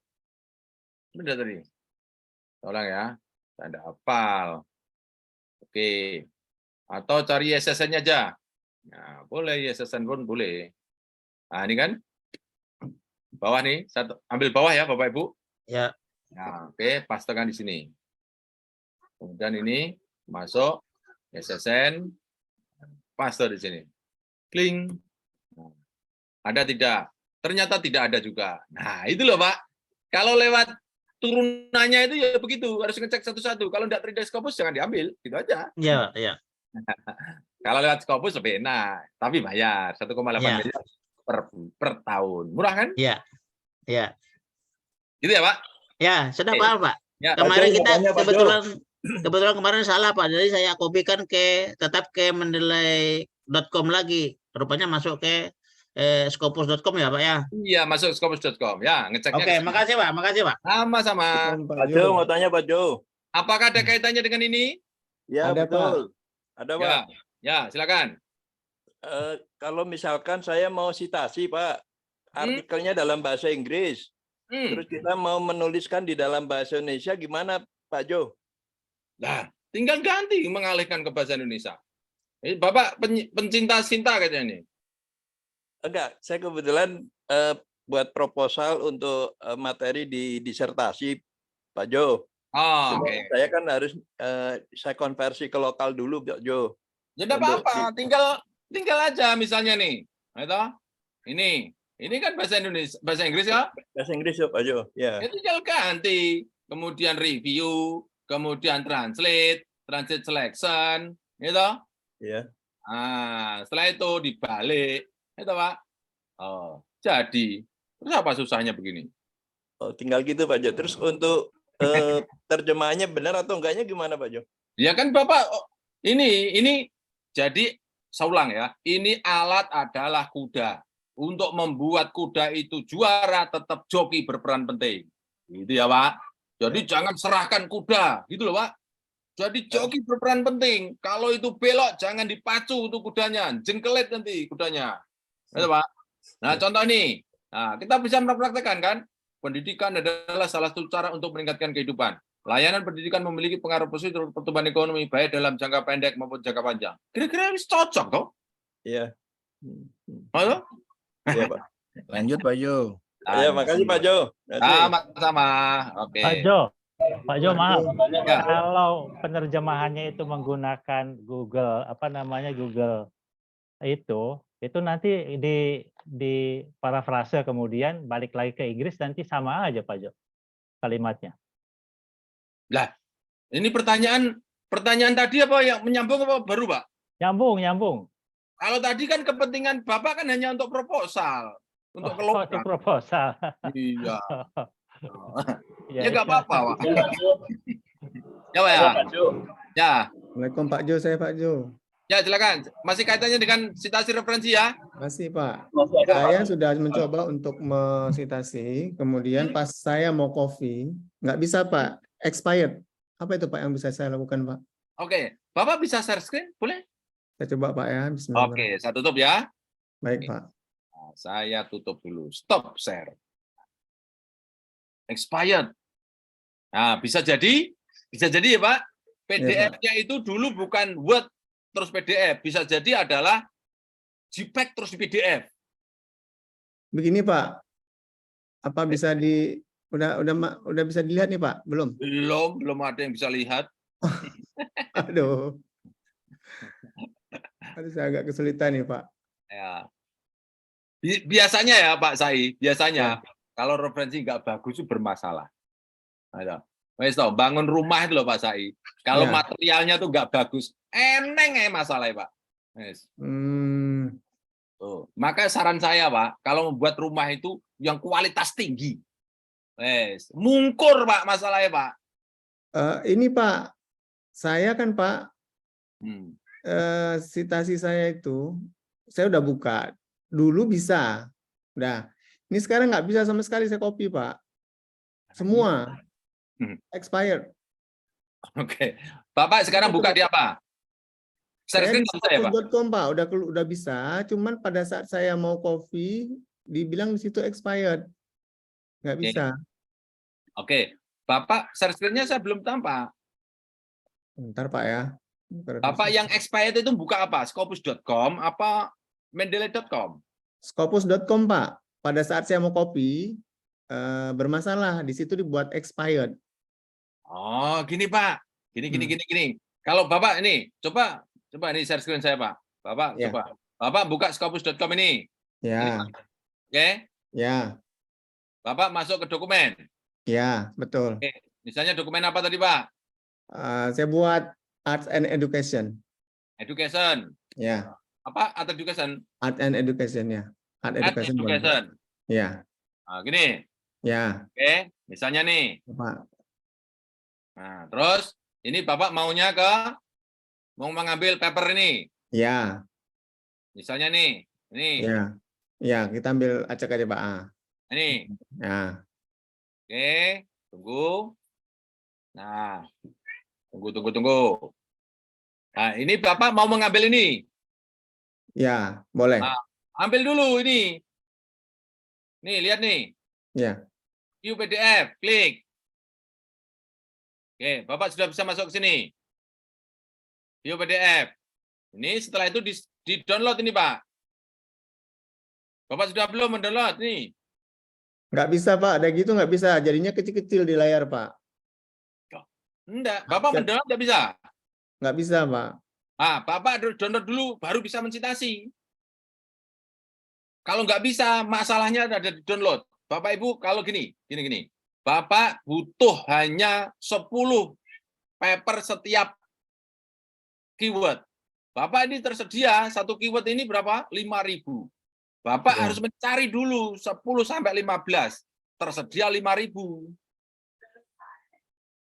Ada tadi. Tolong ya. Tanda hafal. Oke. Atau cari ISSN-nya aja. Nah, boleh ISSN pun boleh. Nah, ini kan bawah nih, ambil bawah ya Bapak Ibu. Ya. Nah, oke, pastekan di sini. Kemudian ini masuk ISSN, paste di sini. Kling. Nah, ada tidak? Ternyata tidak ada juga. Nah, itu loh Pak. Kalau lewat turunannya itu ya begitu, harus ngecek satu-satu. Kalau tidak terindeks Scopus jangan diambil, gitu aja. Iya, iya. Kalau lewat Scopus lebih enak, tapi bayar 1,8 miliar per tahun. Murah kan? Iya. Iya. Gitu ya, Pak? Ya, sudah paham, Pak. Ya, kemarin kita kebetulan kemarin salah, Pak. Jadi saya kopikan tetap ke mendeley.com lagi. Rupanya masuk ke scopus.com ya, Pak ya? Iya, masuk scopus.com. Ya, ngeceknya. Oke, makasih, Pak. Makasih, Pak. Sama-sama. Pak Jo, mau tanya Pak Jo. Apakah ada kaitannya dengan ini? Ya, Ada, betul. Ada, Pak. Ya, silakan. Kalau misalkan saya mau citasi, Pak, artikelnya dalam bahasa Inggris, terus kita mau menuliskan di dalam bahasa Indonesia, gimana, Pak Jo? Nah, tinggal ganti mengalihkan ke bahasa Indonesia. Bapak pencinta Sinta kayaknya ini. Enggak, saya kebetulan buat proposal untuk materi di disertasi, Pak Jo. Oke. Saya kan harus saya konversi ke lokal dulu, Pak Jo. Ya enggak apa-apa, tinggal aja misalnya nih. Ini kan bahasa Indonesia, bahasa Inggris ya? Bahasa Inggris ya, Pak Jo. Ya. Ya tinggal ganti, kemudian review, kemudian translate selection, gitu. Iya. Nah, setelah itu dibalik, itu Pak. Oh, jadi. Terus apa susahnya begini? Oh, tinggal gitu Pak Jo. Terus untuk terjemahannya benar atau enggaknya gimana Pak Jo? Ya kan Bapak, ini jadi saya ulang ya, ini alat adalah kuda. Untuk membuat kuda itu juara, tetap joki berperan penting. Gitu ya Pak. Jadi jangan serahkan kuda, gitu loh Pak. Jadi joki berperan penting. Kalau itu belok, jangan dipacu untuk kudanya, jengkelit nanti kudanya. Gitu Pak. Nah contoh ini, nah, kita bisa mempraktekkan kan, pendidikan adalah salah satu cara untuk meningkatkan kehidupan. Layanan pendidikan memiliki pengaruh positif terhadap pertumbuhan ekonomi, baik dalam jangka pendek maupun jangka panjang. Kira-kira ini cocok toh? Iya. Halo? Iya Pak. Lanjut Pak Jo. Ya, makasih Pak Jo. Sama-sama. Oke. Pak Jo, maaf. Ya. Kalau penerjemahannya itu menggunakan Google, Google itu nanti di parafrase kemudian balik lagi ke Inggris nanti sama aja Pak Jo kalimatnya. Lah, ini pertanyaan tadi apa yang menyambung apa baru Pak? Nyambung. Kalau tadi kan kepentingan Bapak kan hanya untuk proposal, untuk kelompok. Untuk proposal. Iya. Ya, Ya nggak apa-apa, Pak. Ya, Pak ya. Ya. Assalamualaikum Pak Jo, saya Pak Jo. Ya, silakan. Masih kaitannya dengan citasi referensi ya? Masih Pak. Saya sudah mencoba untuk mensitasi, kemudian pas saya mau copy, nggak bisa Pak, expired. Apa itu Pak yang bisa saya lakukan Pak? Oke, Bapak bisa share screen? Boleh? Saya coba Pak ya. Bismillah. Oke, saya tutup ya. Baik Pak. Nah, saya tutup dulu. Stop share. Expired. Nah, bisa jadi ya Pak, PDF-nya itu dulu bukan Word terus PDF, bisa jadi adalah JPEG terus PDF. Begini Pak, apa bisa udah bisa dilihat nih Pak? Belum ada yang bisa lihat. Aduh. Saya agak kesulitan nih Pak. Ya. Biasanya ya Pak Sai, kalau referensi nggak bagus itu bermasalah. Ada. Wes toh, bangun rumah itu loh Pak Sai. Kalau materialnya tuh nggak bagus, eneng masalah ya Pak. Wes. Tuh. Maka saran saya Pak, kalau membuat rumah itu yang kualitas tinggi. Wes, mungkur Pak masalahnya Pak. Ini Pak, saya kan Pak, citasi saya itu, saya udah buka. Dulu bisa. Udah. Ini sekarang nggak bisa sama sekali saya copy Pak. Semua. Expired. Oke. Bapak sekarang buka di apa? Saya di scopus.com Pak, udah bisa, cuman pada saat saya mau copy, dibilang di situ expired. Nggak bisa. Oke. Bapak share screen-nya saya belum tampak. Bentar Pak ya. Bapak yang expired itu buka apa? Scopus.com apa Mendeley.com? Scopus.com Pak. Pada saat saya mau copy, bermasalah. Di situ dibuat expired. Oh, gini Pak. Gini. Kalau Bapak ini, coba ini share screen saya Pak. Bapak coba. Bapak buka Scopus.com ini. Ya. Oke? Ya. Bapak masuk ke dokumen. Ya, betul. Oke. Misalnya dokumen apa tadi Pak? Saya buat Arts and Education. Education. Ya. Apa? Art Education? Art and Education ya. Art Education. Ya. Nah, gini. Ya. Oke. Misalnya nih. Pak. Nah, terus ini Bapak maunya mau mengambil paper ini. Ya. Misalnya nih. Ini. Ya. Ya, kita ambil acak aja Pak. Ini. Ya. Oke. Tunggu. Nah. Tunggu. Nah, ini Bapak mau mengambil ini. Ya, boleh. Nah, ambil dulu ini. Nih, lihat nih. Ya. View PDF, klik. Oke, Bapak sudah bisa masuk ke sini. View PDF. Ini setelah itu di-download ini, Pak. Bapak sudah belum mendownload nih? Nggak bisa, Pak. Ada gitu nggak bisa. Jadinya kecil-kecil di layar, Pak. Enggak. Bapak mendownload nggak bisa? Nggak bisa, Pak. Nah, Bapak download dulu, baru bisa mensitasi. Kalau nggak bisa, masalahnya ada di download. Bapak Ibu, kalau gini. Bapak butuh hanya 10 paper setiap keyword. Bapak ini tersedia, satu keyword ini berapa? 5.000. Bapak harus mencari dulu 10 sampai 15. Tersedia 5.000.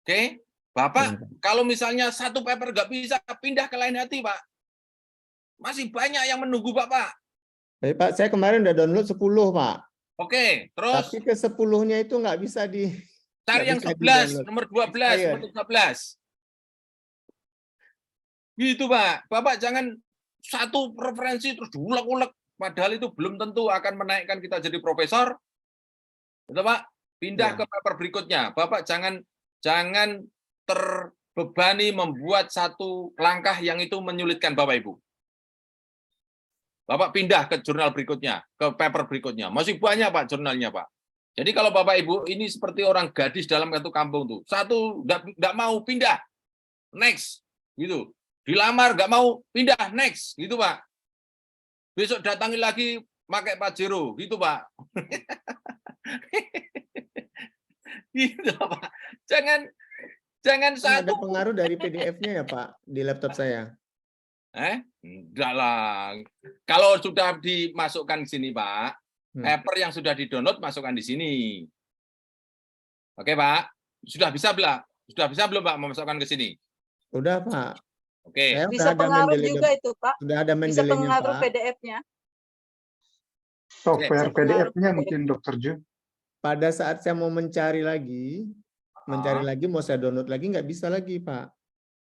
Oke, Bapak, kalau misalnya satu paper nggak bisa, pindah ke lain hati, Pak. Masih banyak yang menunggu Bapak. Baik, Pak, saya kemarin udah download 10, Pak. Oke, terus Tapi ke 10-nya itu nggak bisa cari nggak yang bisa 11, di-download. nomor 12, Expired. nomor 13. Gitu, Pak. Bapak jangan satu referensi terus diulek-ulek. Padahal itu belum tentu akan menaikkan kita jadi profesor. Betul, Pak? Pindah Ya. ke paper berikutnya. Bapak jangan terbebani membuat satu langkah yang itu menyulitkan Bapak Ibu. Bapak pindah ke jurnal berikutnya, ke paper berikutnya. Masih banyak, Pak, jurnalnya, Pak. Jadi kalau Bapak Ibu ini seperti orang gadis dalam satu kampung tuh. Satu nggak mau pindah. Next. Gitu. Dilamar nggak mau pindah. Next. Gitu, Pak. Besok datangi lagi pakai Pajero. Gitu, Pak. Gitu, Pak. Jangan Kan ada satu. pengaruh dari PDF-nya ya, Pak, di laptop saya. Enggak lah. Kalau sudah dimasukkan di sini, Pak, paper yang sudah di-download masukkan di sini. Oke, Pak. Sudah bisa belum? Sudah bisa belum, Pak, memasukkan ke sini? Udah, Pak. Oke. Saya Bisa udah ada pengaruh Mendeley, juga itu, Pak. sudah ada Bisa Mendeley-nya, pengaruh Pak. PDF-nya. Software Bisa pengaruh PDF-nya PDF. mungkin, Dokter Ju. Pada saat saya mau mencari lagi mau saya download lagi nggak bisa lagi, Pak.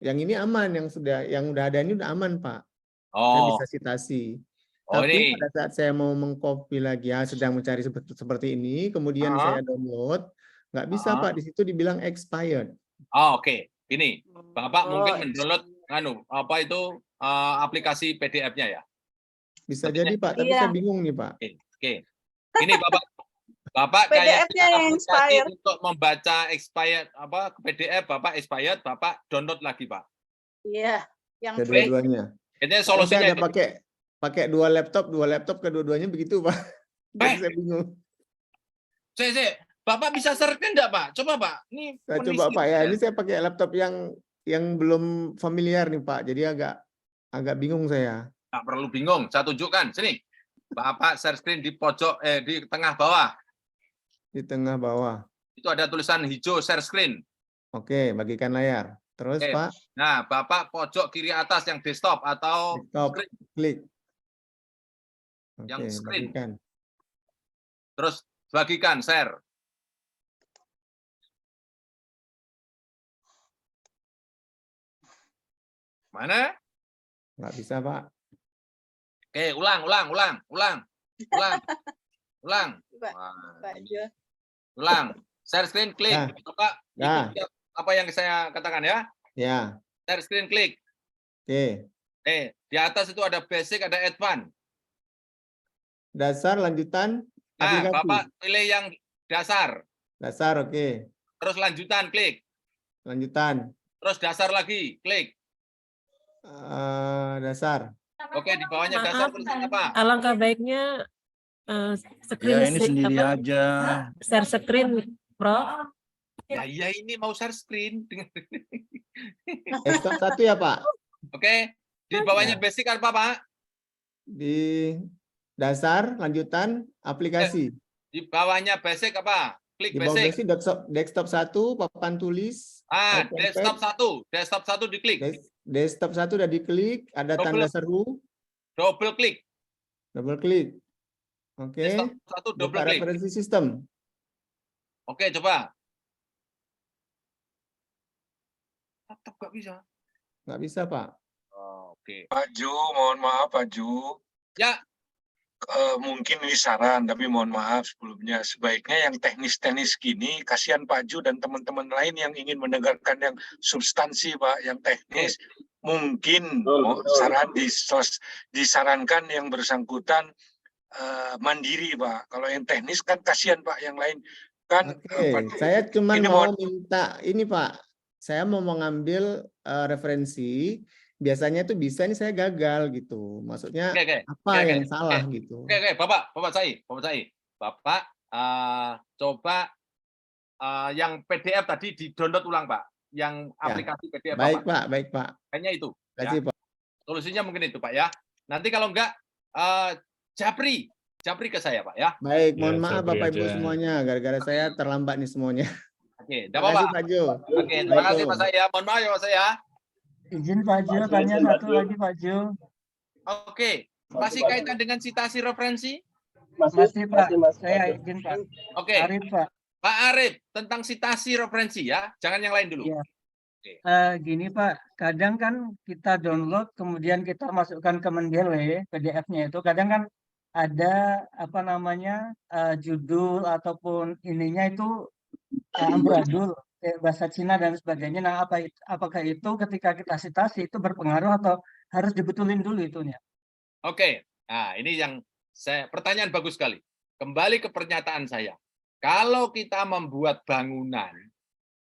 Yang ini aman, yang udah ada ini udah aman, Pak. Saya bisa citasi. Tapi pada saat saya mau mengcopy lagi, sedang mencari seperti ini, kemudian saya download, nggak bisa, Pak. Di situ dibilang expired. Oke. Ini, Bapak mungkin mendownload aplikasi PDF-nya ya? Bisa jadi, Pak, tapi saya bingung nih, Pak. Oke. Ini Bapak kayak PDF-nya yang expired. untuk membaca expired PDF, Bapak expired, Bapak download lagi, Pak. Iya, yang Kedua-duanya. Ini solusinya Saya ada pakai dua laptop kedua-duanya begitu, Pak. Jadi saya bingung. Bapak bisa share enggak, Pak? Coba, Pak. Ini Saya coba, Pak, ya. Ini saya pakai laptop yang belum familiar nih, Pak. Jadi agak bingung saya. Nggak perlu bingung, saya tunjukkan. Sini. Bapak share screen di pojok di tengah bawah. Di tengah bawah. Itu ada tulisan hijau share screen. Oke, bagikan layar. Terus, Pak? Nah, Bapak pojok kiri atas yang desktop atau screen. Klik. Oke, Yang screen. bagikan. Terus bagikan, share. Mana? Nggak bisa, Pak. Oke, ulang. Pak Jo. Ulang. Share screen, klik. Bapak ikuti apa yang saya katakan ya. Ya. Share screen, klik. Oke. Di atas itu ada basic, ada advance. Dasar, lanjutan, aplikasi. Bapak pilih yang dasar. Dasar, oke. Terus lanjutan, klik. Lanjutan. Terus dasar lagi, klik. Dasar. Oke, di bawahnya dasar tulisan apa? Alangkah baiknya screen ini sendiri aja. Share screen, Prof. Ya ini mau share screen. Desktop 1 ya, Pak? Oke, di bawahnya basic apa, Pak? Di dasar, lanjutan, aplikasi. Di bawahnya basic apa? Klik di bawah basic. Desktop 1, papan tulis. Desktop 1 diklik. Desktop 1 udah diklik, ada tanda seru. Double klik. Double klik. Oke. Desktop 1 double klik. Referensi sistem. Oke, coba. Tetap nggak bisa. Nggak bisa, Pak. Oke. Pak Ju, mohon maaf, Pak Ju. Ya. Mungkin ini saran, tapi mohon maaf sebelumnya. Sebaiknya yang teknis-teknis gini, kasihan Pak Ju dan teman-teman lain yang ingin mendengarkan yang substansi, Pak, yang teknis. Mungkin disarankan yang bersangkutan mandiri, Pak. Kalau yang teknis kan kasihan, Pak, yang lain kan. Saya cuma mau minta ini, Pak. Saya mau mengambil referensi. Biasanya itu bisa ini saya gagal gitu. Maksudnya yang salah gitu. Oke, Bapak Sai. Bapak coba yang PDF tadi di-download ulang, Pak. Yang aplikasi PDF Baik, Pak. Kayaknya itu. Kasih, Pak. Solusinya mungkin itu, Pak ya. Nanti kalau enggak Japri ke saya, Pak ya. Baik, mohon maaf Bapak Ibu semuanya, gara-gara saya terlambat nih semuanya. Oke, tidak Terima apa-apa. kasih Pak Jo. Oke, terima kasih Mas saya. Mohon maaf ya Mas saya. Izin Pak Jo, tanya satu lagi Pak Jo. Oke, masih kaitan dengan citasi referensi? Masih Pak, saya izin Pak. Oke, Arif Pak. Pak Arif, tentang citasi referensi ya, jangan yang lain dulu. Iya. Gini Pak, kadang kan kita download, kemudian kita masukkan ke Mendeley, PDF-nya itu, kadang kan ada apa namanya judul ataupun ininya itu amburadul, bahasa Cina dan sebagainya. Nah, apakah itu ketika kita citasi itu berpengaruh atau harus dibetulin dulu itunya? Oke, nah ini yang pertanyaan bagus sekali. Kembali ke pernyataan saya. Kalau kita membuat bangunan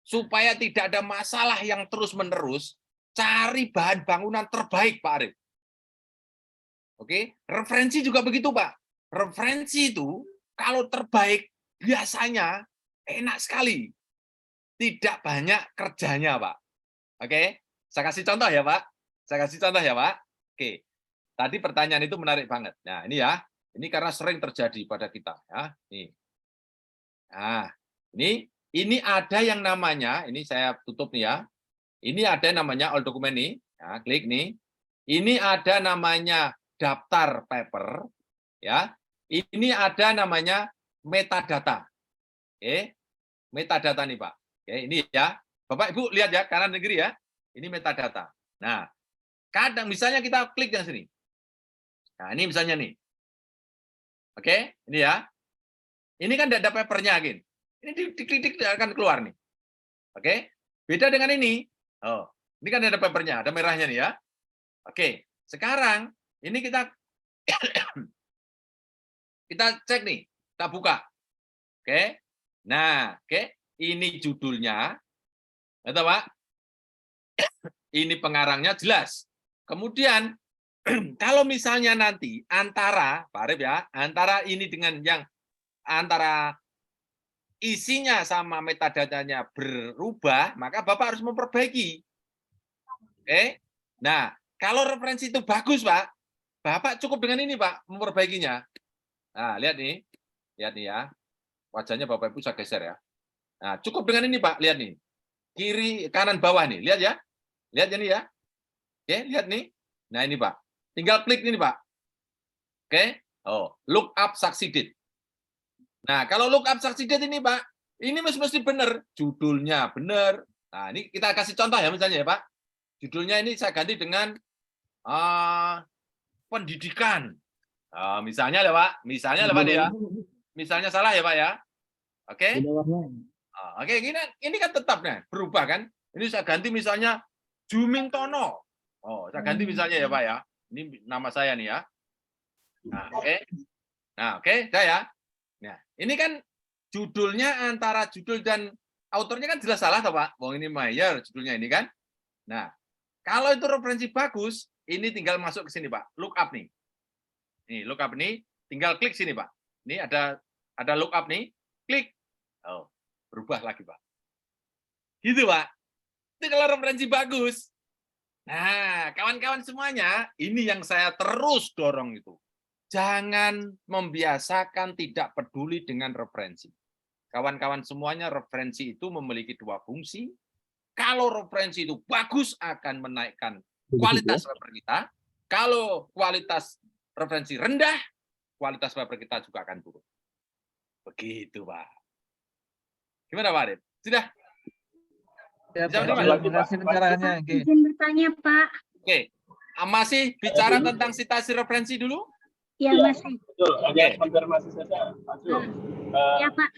supaya tidak ada masalah yang terus-menerus, cari bahan bangunan terbaik, Pak Arif. Oke, referensi juga begitu, Pak. Referensi itu kalau terbaik biasanya enak sekali. Tidak banyak kerjanya, Pak. Oke, saya kasih contoh ya, Pak. Saya kasih contoh ya, Pak. Oke, tadi pertanyaan itu menarik banget. Nah, ini ya. Ini karena sering terjadi pada kita. Ya. Nih. Nah, ini ada yang namanya, ini saya tutup nih ya. Ini ada namanya all dokumen nih. Ya, klik nih. Ini ada namanya daftar paper. Ya. Ini ada namanya metadata. Oke. Metadata nih, Pak. Oke, ini ya. Bapak Ibu lihat ya, kanan kiri ya. Ini metadata. Nah, kadang misalnya kita klik yang sini. Nah, ini misalnya nih. Oke, ini ya. Ini kan tidak ada papernya, Gin. Ini diklik akan keluar nih. Oke, beda dengan ini. Oh, ini kan ada papernya, ada merahnya nih ya. Oke, sekarang ini kita cek nih, kita buka. Oke, nah, oke, ini judulnya, atau Pak? Ini pengarangnya jelas. Kemudian kalau misalnya nanti antara, Pak Arif ya, antara ini dengan yang antara isinya sama metadatanya berubah, maka Bapak harus memperbaiki. Oke. Nah, kalau referensi itu bagus, Pak, Bapak cukup dengan ini, Pak, memperbaikinya. Nah, lihat nih ya. Wajahnya Bapak Ibu saya geser ya. Nah, cukup dengan ini, Pak, lihat nih. Kiri, kanan, bawah nih, lihat ya. Lihat ini ya. Oke, lihat nih. Nah, ini, Pak. Tinggal klik ini, Pak. Oke. Oh, look up succeeded. Nah, kalau look up succeeded ini, Pak, ini mesti benar. Judulnya benar. Nah, ini kita kasih contoh ya, misalnya ya, Pak. Judulnya ini saya ganti dengan pendidikan. Misalnya ya, Pak. Misalnya lah, Pak, ya. Misalnya salah ya, Pak, ya. Oke. Oke, ini kan tetapnya berubah kan. Ini saya ganti misalnya Jumintono. Oh, saya ganti misalnya ya, Pak, ya. Ini nama saya nih ya. Nah, oke. Nah, oke, saya. Nah, ini kan judulnya antara judul dan autornya kan jelas salah, toh, Pak. Wong ini Mayer judulnya ini kan. Nah, kalau itu referensi bagus, ini tinggal masuk ke sini, Pak. Look up nih. Nih, look up nih, tinggal klik sini, Pak. Ini ada look up nih, klik. Oh, berubah lagi, Pak. Gitu, Pak. Itu kalau referensi bagus. Nah, kawan-kawan semuanya, ini yang saya terus dorong itu. Jangan membiasakan tidak peduli dengan referensi. Kawan-kawan semuanya, referensi itu memiliki dua fungsi. Kalau referensi itu bagus, akan menaikkan kualitas paper kita. Kalau kualitas referensi rendah, kualitas paper kita juga akan turun. Begitu, Pak. Gimana, Pak Arif? Sudah? Ya, terima kasih pencerahannya. Izin bertanya, Pak. Oke. Masih bicara tentang citasi referensi dulu? Ya, masih. Betul, hanya konfirmasi saja, Pak Jo. Ya, Pak.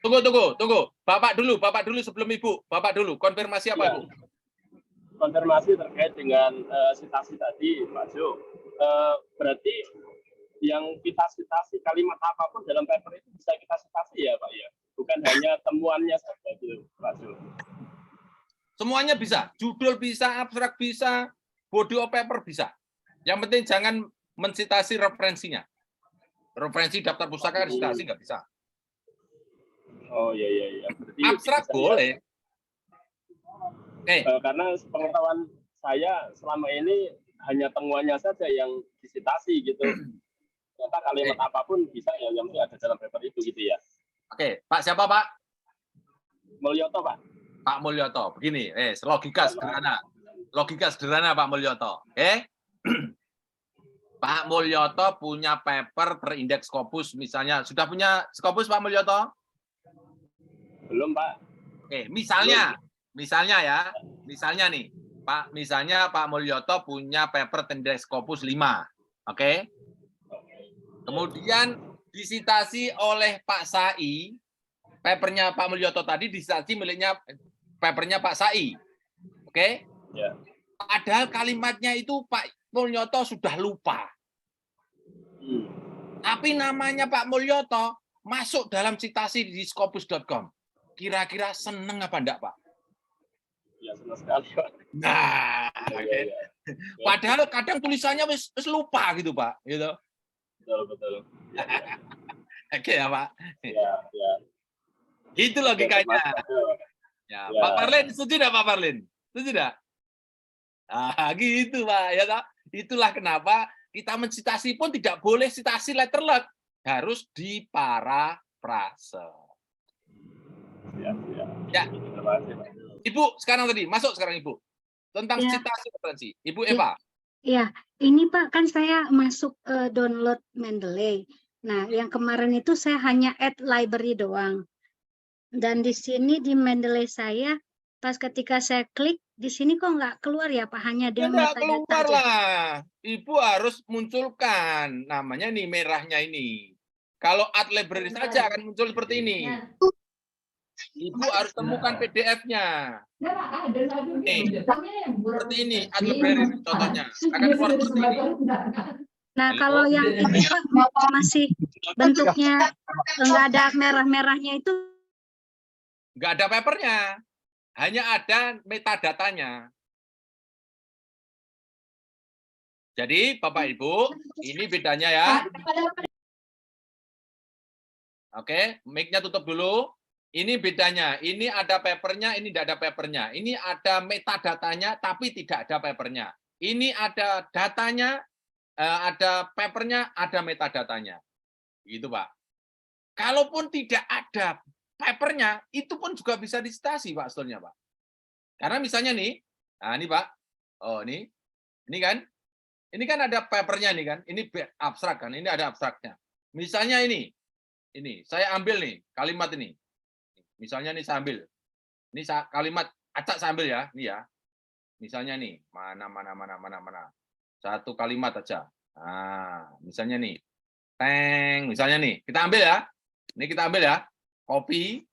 Tunggu. Bapak dulu sebelum Ibu. Bapak dulu, konfirmasi apa, Bu? Konfirmasi terkait dengan citasi tadi, Pak Jo. Berarti yang kita citasi kalimat apapun dalam paper itu bisa kita citasi ya, Pak ya? Bukan hanya temuannya saja, gitu, Pak Jo. Semuanya bisa. Judul bisa, abstrak bisa, body of paper bisa. Yang penting jangan mensitasi referensinya. Referensi daftar pustaka citasi nggak bisa. Oh iya. Berarti abstrak boleh. Karena pengetahuan saya selama ini hanya temuannya saja yang disitasi gitu. Ternyata kalimat apapun bisa ya yang ada dalam paper itu gitu ya. Oke, Pak siapa Pak? Mulyoto, Pak. Pak Mulyoto, begini, logika sederhana. Logika sederhana Pak Mulyoto. Pak Mulyoto punya paper terindeks Scopus misalnya. Sudah punya Scopus Pak Mulyoto? Belum, Pak. Misalnya ya. Misalnya nih, Pak, misalnya Pak Mulyoto punya paper terindeks Scopus 5. Oke? Kemudian disitasi oleh Pak Sai, papernya Pak Mulyoto tadi disitasi miliknya papernya Pak Sai. Oke? Ya. Padahal kalimatnya itu Pak Mulyoto sudah lupa. Tapi namanya Pak Mulyoto masuk dalam citasi di scopus.com. Kira-kira seneng apa enggak, Pak? Ya, senang sekali, Pak. Nah, Ya. padahal kadang tulisannya wis lupa gitu, Pak, gitu. Betul. Oke ya, Pak. Ya. Itu logikanya. Ya, Pak Parlin, setuju enggak Pak Parlin? Setuju enggak? Gitu, Pak, ya toh? Itulah kenapa kita mencitasi pun tidak boleh citasi letterlek, harus diparafrase. Ya. Ibu sekarang tadi masuk sekarang Ibu tentang citasi referensi. Ibu Eva. Ya, ini Pak, kan saya masuk download Mendeley. Nah, yang kemarin itu saya hanya add library doang. Dan di sini di Mendeley saya, pas ketika saya klik, di sini kok nggak keluar ya Pak, hanya dia Tidak metadata keluar aja. lah. Ibu harus munculkan namanya nih merahnya ini. Kalau add library saja akan muncul seperti ini. Ibu harus temukan PDF-nya. Seperti ini, add library contohnya. Akan keluar seperti ini. Nah, kalau yang ini Pak masih bentuknya nggak ada merah-merahnya itu. Nggak ada papernya. Hanya ada metadatanya. Jadi, Bapak Ibu, ini bedanya ya. Oke, mic-nya tutup dulu. Ini bedanya. Ini ada papernya, ini tidak ada papernya. Ini ada metadatanya, tapi tidak ada papernya. Ini ada datanya, ada papernya, ada metadatanya. Gitu, Pak. Kalaupun tidak ada papernya, itu pun juga bisa disitasi, Pak, sebetulnya, Pak. Karena misalnya nih, nah ini, Pak. Oh, ini kan. Ini kan ada papernya nih kan. Ini abstrak kan. Ini ada abstraknya. Misalnya ini saya ambil nih kalimat ini. Misalnya nih saya ambil. Ini kalimat acak saya ambil ya. Ini ya. Misalnya nih, mana. Satu kalimat aja. Nah, misalnya nih. Teng, misalnya nih. Kita ambil ya. Ini kita ambil ya. Copy.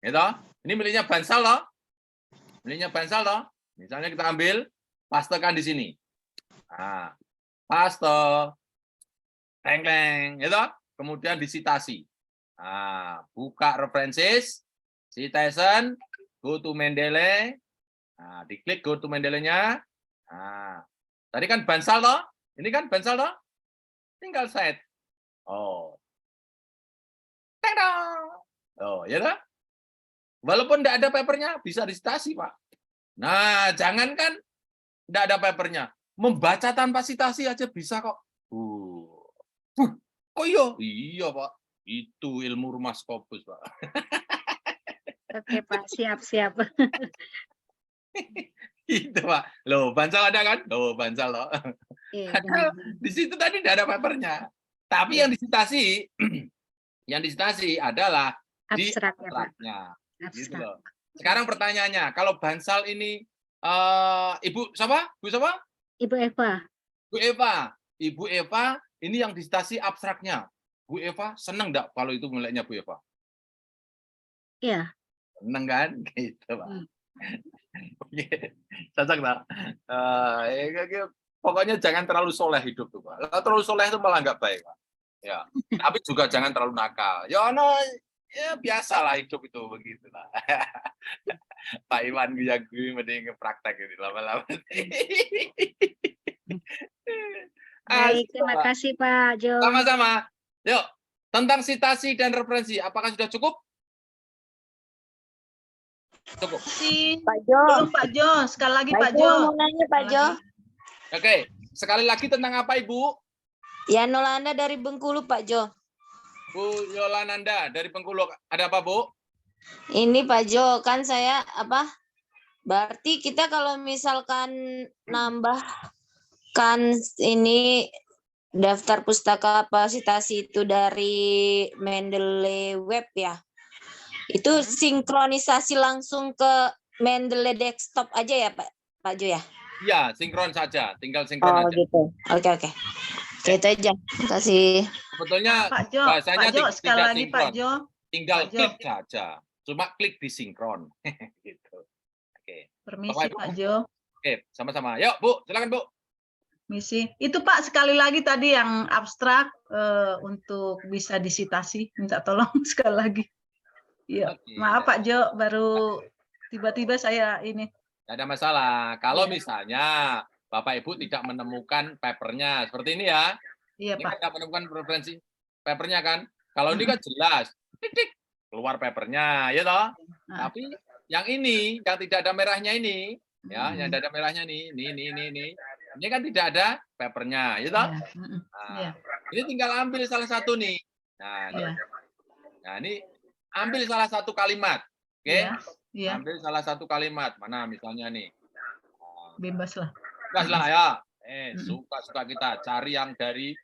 Gitu. Ini miliknya Bansal loh. Miliknya Bansal loh. Misalnya kita ambil, pastekan di sini. Nah, paste. Teng, gitu. Kemudian disitasi. Nah, buka references, citation, go to Mendeley. Nah, diklik go to Mendeley-nya. Nah, tadi kan Bansal toh? Ini kan Bansal toh? Tinggal set. Oh. Tadang. Oh, ya toh? Walaupun tidak ada papernya, bisa disitasi, Pak. Nah, jangankan tidak ada papernya, membaca tanpa citasi aja bisa kok. Kok iya? Iya, Pak. Itu ilmu rumah Scopus, Pak. Oke, Pak. Siap. Itu, Pak. Loh, Bansal ada kan? Loh, Bansal loh. Iya, di situ tadi tidak ada papernya. Tapi yang disitasi adalah abstrak, di ya, Pak. abstraknya. Gitu Abstrak. loh. Sekarang pertanyaannya, kalau Bansal ini Ibu siapa? Bu siapa? Ibu Eva. Bu Eva. Ibu Eva ini yang disitasi abstraknya. Bu Eva senang enggak kalau itu miliknya Bu Eva? Iya. Senang kan? Gitu, Pak. Cocok, Pak. Pokoknya jangan terlalu soleh hidup tuh, Pak. Kalau terlalu soleh itu malah nggak baik, Pak. Ya. Tapi juga jangan terlalu nakal. Ya biasalah hidup itu begitu lah. Pak Iwan gue mending praktek ini lama-lama. Baik, terima kasih Pak Jo. Sama-sama. Yuk, tentang citasi dan referensi, apakah sudah cukup? Cukup. Pak Jo. Belum Pak Jo, sekali lagi Pak Jo. Mau nanya Pak Jo. Oke, sekali lagi tentang apa Ibu? Yanolanda dari Bengkulu Pak Jo. Bu Yolananda dari Bengkulu, ada apa Bu? Ini Pak Jo, kan saya berarti kita kalau misalkan nambahkan ini daftar pustaka kapasitasi itu dari Mendeley Web ya, itu sinkronisasi langsung ke Mendeley desktop aja ya Pak Jo ya? Iya, sinkron saja, tinggal sinkron aja. Gitu. Oke. Itu aja. Terima kasih. Sebetulnya Pak Jo, bahasanya Pak Jo, sekali tidak lagi Pak sinkron. Jo. Tinggal Pak Jo. klik saja. Cuma klik di sinkron. Gitu. Oke. Permisi Bapak, Ibu. Pak Jo. Oke, sama-sama. Yuk, Bu, silakan Bu. Misi. Itu Pak sekali lagi tadi yang abstrak untuk bisa disitasi, minta tolong sekali lagi. Iya, maaf Pak Jo, baru tiba-tiba saya ini. Tidak ada masalah. Kalau misalnya Bapak Ibu tidak menemukan papernya seperti ini ya. Iya Ini Pak. kan tidak menemukan referensi papernya kan. Kalau ini kan jelas, tik keluar papernya, ya toh. Tapi yang ini, yang tidak ada merahnya ini, ya, yang tidak ada merahnya ini kan tidak ada papernya, ya toh. Nah, ini tinggal ambil salah satu nih. Nah, ini ambil salah satu kalimat, oke? Ambil salah satu kalimat, mana misalnya nih? Bebas lah. Bebas lah ya. Suka-suka kita cari yang dari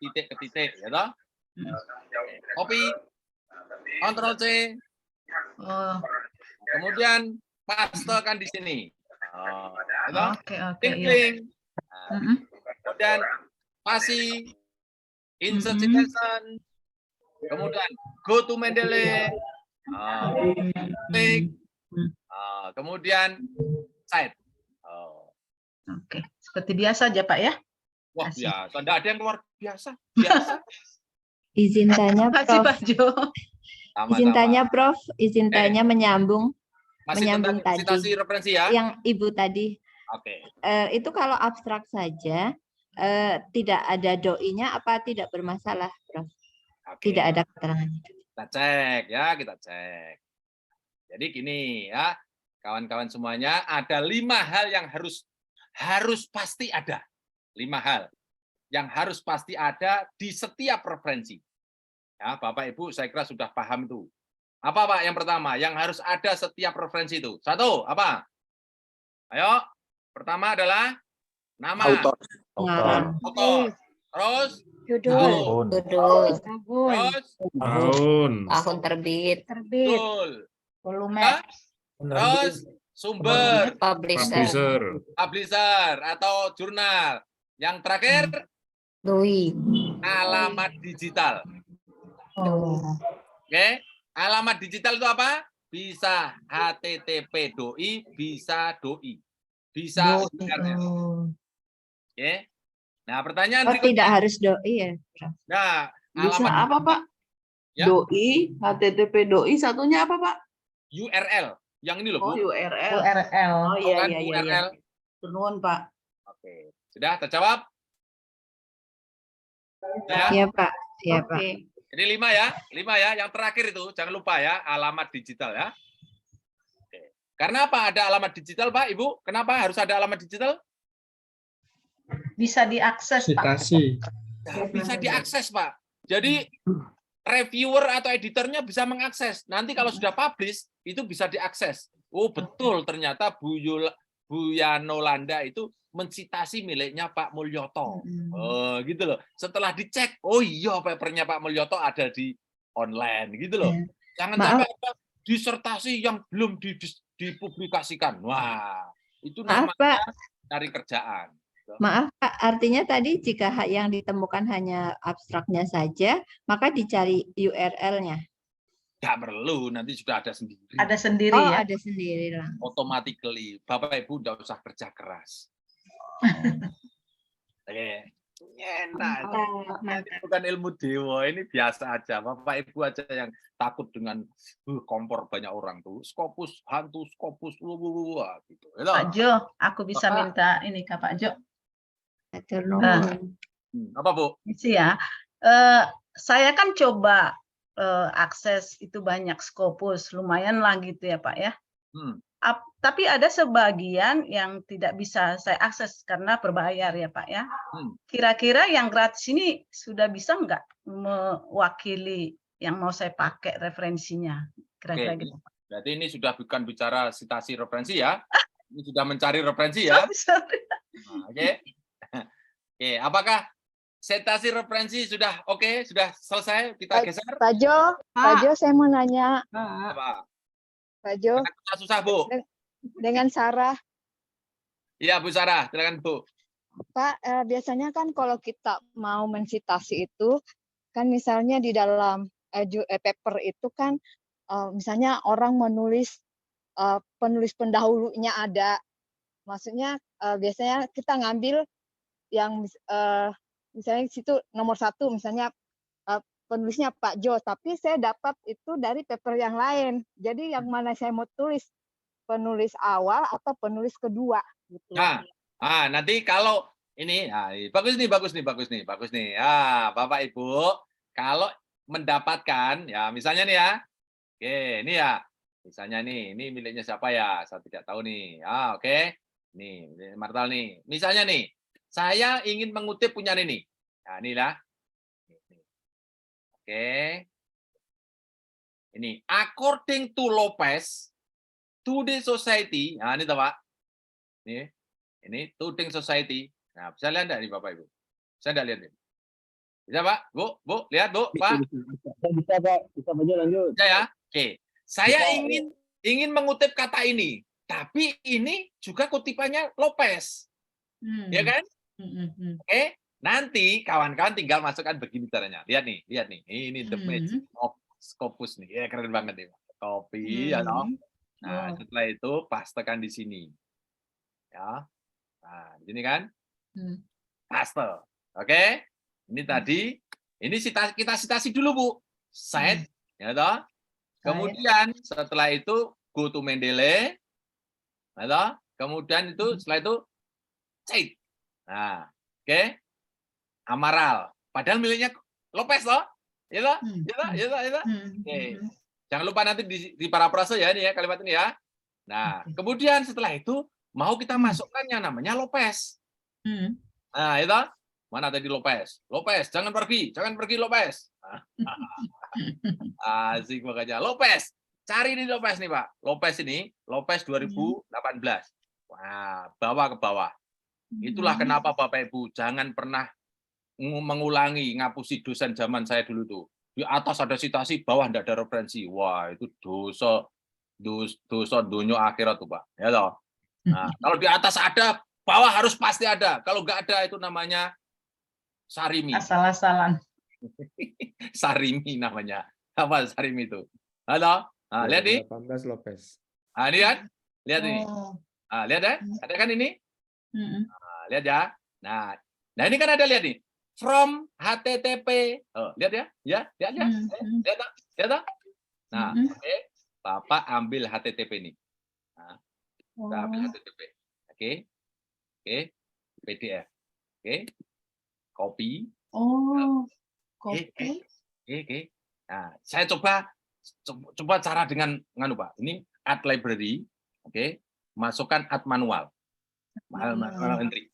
titik ke titik, ya toh? Copy, Ctrl C. Kemudian pastekan di sini. Klik. Kemudian spasi, insert citation. Kemudian go to Mendeley. Klik. Kemudian site. Oke, seperti biasa aja Pak ya. Wah, biasa. Tidak ada yang luar biasa. Izin tanya, Makasih Prof. Pak Jo. Izin tanya, Prof. Izin tanya menyambung Masih tentang citasi referensi ya? yang Ibu tadi. Oke. Itu kalau abstrak saja, tidak ada doi-nya apa tidak bermasalah, Prof? Tidak ada keterangannya. Kita cek ya, kita cek. Jadi gini ya, kawan-kawan semuanya, ada 5 hal yang harus pasti ada. 5 hal yang harus pasti ada di setiap referensi. Ya, Bapak Ibu saya kira sudah paham itu. Apa Pak yang pertama yang harus ada setiap referensi itu? 1, apa? Ayo, pertama adalah nama. Autor. Terus Judul. Terus Tahun terbit. Volume. Terus sumber. Publisher. Publisher atau jurnal. Yang terakhir Doi. alamat digital. Oke, alamat digital itu apa? Bisa HTTP doi, bisa doi, bisa URL. Oke. Nah, pertanyaan berikutnya. Tidak harus doi ya, Prof? Nah, Bisa alamat apa Pak? Ya. Doi, HTTP doi, satunya apa Pak? URL. Yang ini loh, Bu. URL. Oh iya, Bukan iya, iya. URL. Nuhun Pak. Oke. Sudah terjawab? Iya, Pak. Iya, Pak. Jadi 5 ya, 5 ya. Yang terakhir itu jangan lupa ya, alamat digital ya. Oke. Karena apa ada alamat digital, Pak, Ibu? Kenapa harus ada alamat digital? Bisa diakses Pak. Bisa diakses, Pak. Jadi reviewer atau editornya bisa mengakses. Nanti kalau sudah publish, itu bisa diakses. Oh, betul, ternyata Bu Yanolanda itu mensitasi miliknya Pak Mulyoto. Oh, gitu loh. Setelah dicek, oh iya papernya Pak Mulyoto ada di online, gitu loh. Jangan sampai ada disertasi yang belum dipublikasikan. Wah, itu namanya cari kerjaan. Maaf, Pak, artinya tadi jika yang ditemukan hanya abstraknya saja, maka dicari URL-nya. Nggak perlu, nanti sudah ada sendiri. Ada sendiri ya? Ada sendiri lah. Automatically. Bapak Ibu nggak usah kerja keras. Oke. Enak. Bukan ilmu dewa, ini biasa aja. Bapak Ibu aja yang takut dengan kompor banyak orang tuh. Scopus, hantu Scopus, gitu. Pak Jo, aku bisa minta ini Kak Pak Jo. Apa Bu? Isi ya. Saya kan coba akses itu banyak Scopus, lumayan lah gitu ya Pak ya. Tapi ada sebagian yang tidak bisa saya akses karena berbayar ya Pak ya. Kira-kira yang gratis ini sudah bisa nggak mewakili yang mau saya pakai referensinya. Kira-kira Oke, gitu. berarti ini sudah bukan bicara sitasi referensi ya. Ini sudah mencari referensi ya. Nah, oke. Oke, apakah sitasi referensi sudah oke, sudah selesai? Kita geser. Pak Jo, saya mau nanya. Apa? Pak Jo, Susah, Bu. dengan Sarah. Iya, Bu Sarah, silakan Bu. Pak, biasanya kan kalau kita mau mensitasi itu, kan misalnya di dalam paper itu kan, misalnya orang menulis penulis pendahulunya ada, maksudnya biasanya kita ngambil yang misalnya situ nomor 1, misalnya penulisnya Pak Jo, tapi saya dapat itu dari paper yang lain. Jadi yang mana saya mau tulis, penulis awal atau penulis kedua? Gitu. Nah, nanti kalau ini, bagus nih. Bapak Ibu, kalau mendapatkan, ya misalnya nih ya, oke, ini ya, misalnya nih, ini miliknya siapa ya? Saya tidak tahu nih. Oke, nih, Martal nih. Misalnya nih, saya ingin mengutip punya ini. Nah, inilah. Oke. Ini, according to Lopez, Today Society. Nah, ini tahu Pak. Ini Today Society. Nah, bisa lihat enggak nih Bapak Ibu? Bisa enggak lihat nih? Bisa Pak? Bu, lihat Bu, Pak. Bisa Pak, bisa Pak Jo, lanjut. Bisa ya? Oke. Saya ingin mengutip kata ini, tapi ini juga kutipannya Lopez. Ya kan? Oke. Nanti kawan-kawan tinggal masukkan begini caranya. Lihat nih. Ini the magic of Scopus nih. Ya, keren banget nih. Copy ya toh. Nah, setelah itu pastekan di sini. Ya. Nah, di sini kan? Paste. Oke? Ini tadi, ini kita citasi dulu, Bu. Set, ya toh. Kemudian setelah itu go to Mendeley. Ya toh. Kemudian itu setelah itu cite. Nah, oke. Amaral. Padahal miliknya Lopez toh. Ya toh? Ya toh? Oke. Jangan lupa nanti di parafrase ya ini ya kalimat ini ya. Nah, kemudian setelah itu mau kita masukkan yang namanya Lopez. Nah, itu mana tadi Lopez? Lopez, jangan pergi Lopez. Asik makanya Lopez. Cari nih Lopez nih Pak. Lopez ini, Lopez 2018. Wah, bawa ke bawah. Itulah kenapa Bapak Ibu jangan pernah mengulangi ngapusi dosen zaman saya dulu tuh. Di atas ada citasi, bawah tidak ada referensi. Wah, itu dosa dunia akhirat tuh Pak. Ya toh. Nah, kalau di atas ada, bawah harus pasti ada. Kalau nggak ada itu namanya sarimi. Asal-asalan. Sarimi namanya. Apa sarimi itu? Halo? Nah, lihat nih. 18 Lopez. Nah, ini kan? Lihat ini. Nah, lihat ya? Ada kan ini? Nah, lihat ya. Nah, ini kan ada lihat nih. From HTTP. Oh, lihat ya? Ya, lihat ya? Lihat. Nah, oke. Bapak ambil HTTP ini. Nah, kita ambil HTTP. Oke. PDF. Oke. Copy. Copy. Oke. Nah, saya coba cara dengan nganu Pak. Ini add library. Oke. Masukkan add manual. Manual entry.